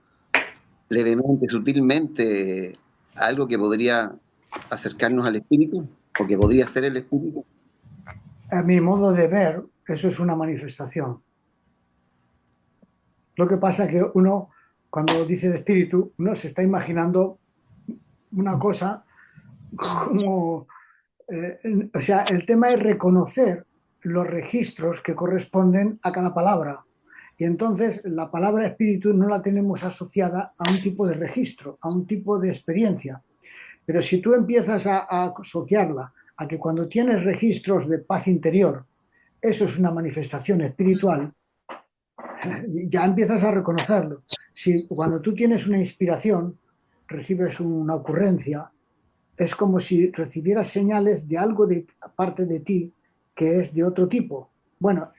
levemente, sutilmente, algo que podría acercarnos al espíritu, o que podría ser el espíritu. A mi modo de ver, eso es una manifestación. Lo que pasa es que uno, cuando dice de espíritu, uno se está imaginando una cosa como... o sea, el tema es reconocer los registros que corresponden a cada palabra. Y entonces la palabra espíritu no la tenemos asociada a un tipo de registro, a un tipo de experiencia. Pero si tú empiezas a asociarla a que cuando tienes registros de paz interior, eso es una manifestación espiritual, ya empiezas a reconocerlo. Si cuando tú tienes una inspiración, recibes una ocurrencia, es como si recibieras señales de algo de parte de ti que es de otro tipo. Bueno,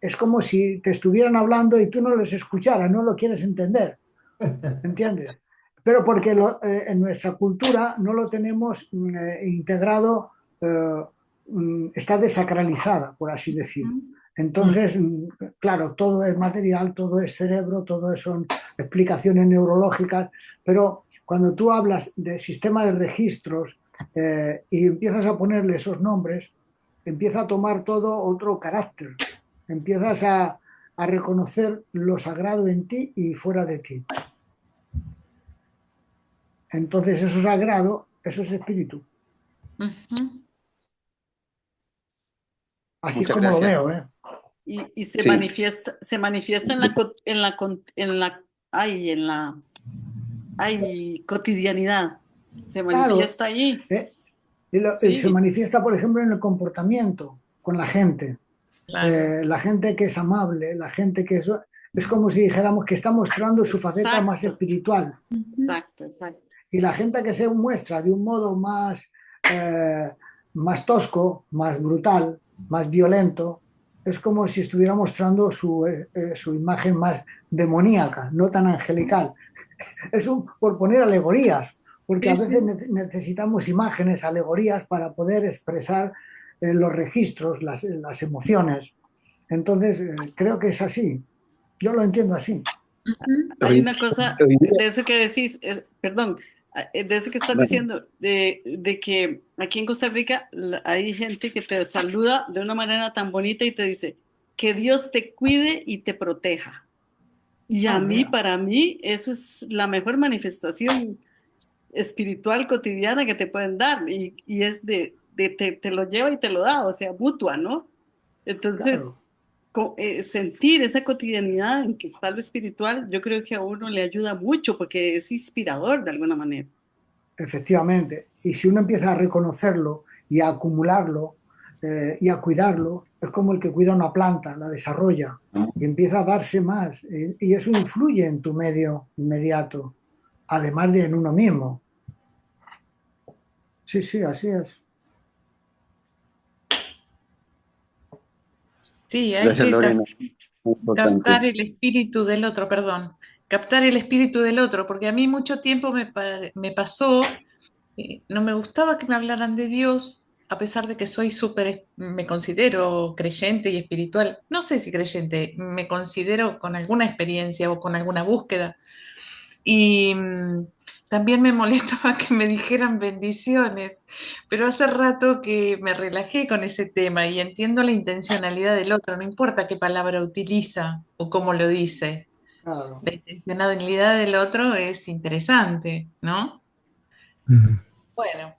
es como si te estuvieran hablando y tú no les escucharas, no lo quieres entender, ¿entiendes? Pero porque en nuestra cultura no lo tenemos integrado, está desacralizada, por así decir. Entonces, claro, todo es material, todo es cerebro, todo son explicaciones neurológicas, pero cuando tú hablas de sistema de registros y empiezas a ponerle esos nombres, empieza a tomar todo otro carácter, empiezas a reconocer lo sagrado en ti y fuera de ti. Entonces eso es sagrado, eso es espíritu. Ujú. Así es Muchas como lo gracias. veo, ¿eh? Y Sí, se manifiesta en ay, cotidianidad. Se Claro, manifiesta allí. y se Sí, manifiesta, por ejemplo, en el comportamiento con la gente. Claro. La gente que es amable, la gente que es como si dijéramos que está mostrando su faceta más exacto, espiritual. Ujú. exacto, exacto. Y la gente que se muestra de un modo eh, más tosco, más brutal, más violento, es como si estuviera mostrando su imagen más demoníaca, no tan angelical. Por poner alegorías, porque a Sí, veces sí. necesitamos imágenes, alegorías para poder expresar los registros, las emociones. Entonces, creo que es así. Yo lo entiendo así. Ujú. Hay hoy, una cosa hoy día, de eso que decís, perdón, de eso que estás Bueno, diciendo, de que aquí en Costa Rica hay gente que te saluda de una manera tan bonita y te dice, que Dios te cuide y te proteja. Y a mí, Mira, para mí, eso es la mejor manifestación espiritual cotidiana que te pueden dar y es te lo lleva y te lo da, o sea, mutua, ¿no? Entonces, claro, sentir esa cotidianidad en que está lo espiritual, yo creo que a uno le ayuda mucho porque es inspirador de alguna manera. efectivamente. Y si uno empieza a reconocerlo y a acumularlo y a cuidarlo, es como el que cuida una planta, la desarrolla y empieza a darse más. Y eso influye en tu medio inmediato, además de en uno mismo. Sí, sí, así es. Sí, hay gracias, que Lorena. Muy captar importante. el espíritu del otro, perdón, captar el espíritu del otro, porque a mí mucho tiempo me pasó, no me gustaba que me hablaran de Dios, a pesar de que soy súper, me considero creyente y espiritual, no sé si creyente, me considero con alguna experiencia o con alguna búsqueda. Y también me molestaba que me dijeran bendiciones, pero hace rato que me relajé con ese tema y entiendo la intencionalidad del otro, no importa qué palabra utiliza o cómo lo dice. Claro. La intencionalidad del otro es interesante, ¿no? Ujú. Bueno,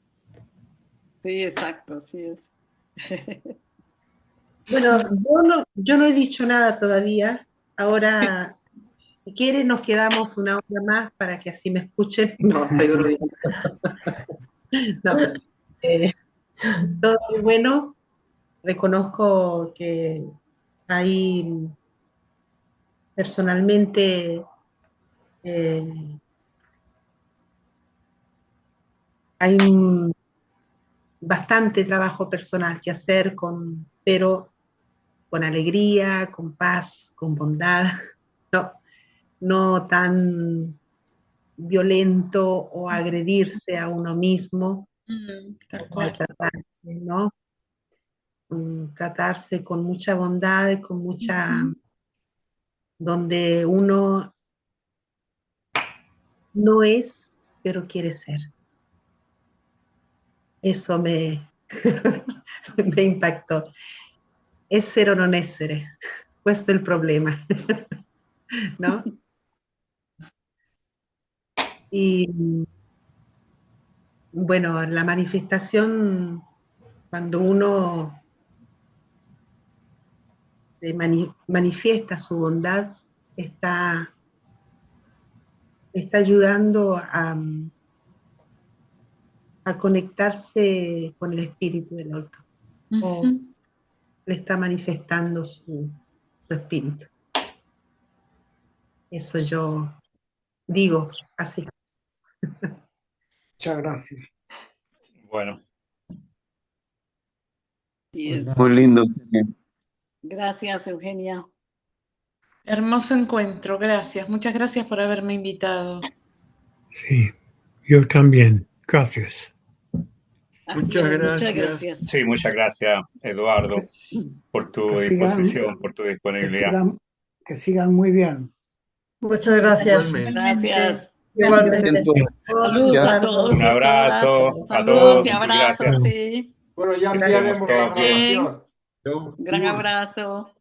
Sí, exacto, así es. Bueno, yo no he dicho nada todavía. Ahora, si quiere, nos quedamos una hora más para que así me escuchen. No, estoy bromeando. No, eh, todo muy bueno. Reconozco que hay personalmente eh, hay bastante trabajo personal que hacer, pero con alegría, con paz, con bondad, no, no tan violento o agredirse a uno mismo, tal o cual. maltratarse, ¿no? Tratarse con mucha bondad, Ujú. donde uno no es, pero quiere ser. Eso me impactó. Es ser o non essere, questo è il problema, ¿no? Y bueno, la manifestación, cuando uno manifiesta su bondad, está, está ayudando a conectarse con el espíritu del otro, o Ujú. le está manifestando su espíritu. Eso yo digo así. Muchas gracias. Bueno, Sí Pues es. Muy nada, lindo. Gracias, Eugenia. Hermoso encuentro, gracias. Muchas gracias por haberme invitado. Sí, yo también. Gracias. Así Muchas es, muchas gracias. gracias. sí, muchas gracias, Eduardo, Que, por que tu sigan, disposición, por tu que disponibilidad. sigan, que sigan muy bien. Muchas gracias. Igualmente. Realmente, Gracias. gracias. Siento Igualmente. Saludos ya a Eduardo. todos Un y a todas. abrazo a Saludos y todos y abrazos, gracias. Bueno, sí. bueno, ya Que estemos enviaremos la todos bien. Bien. grabación. Chau. Gran abrazo.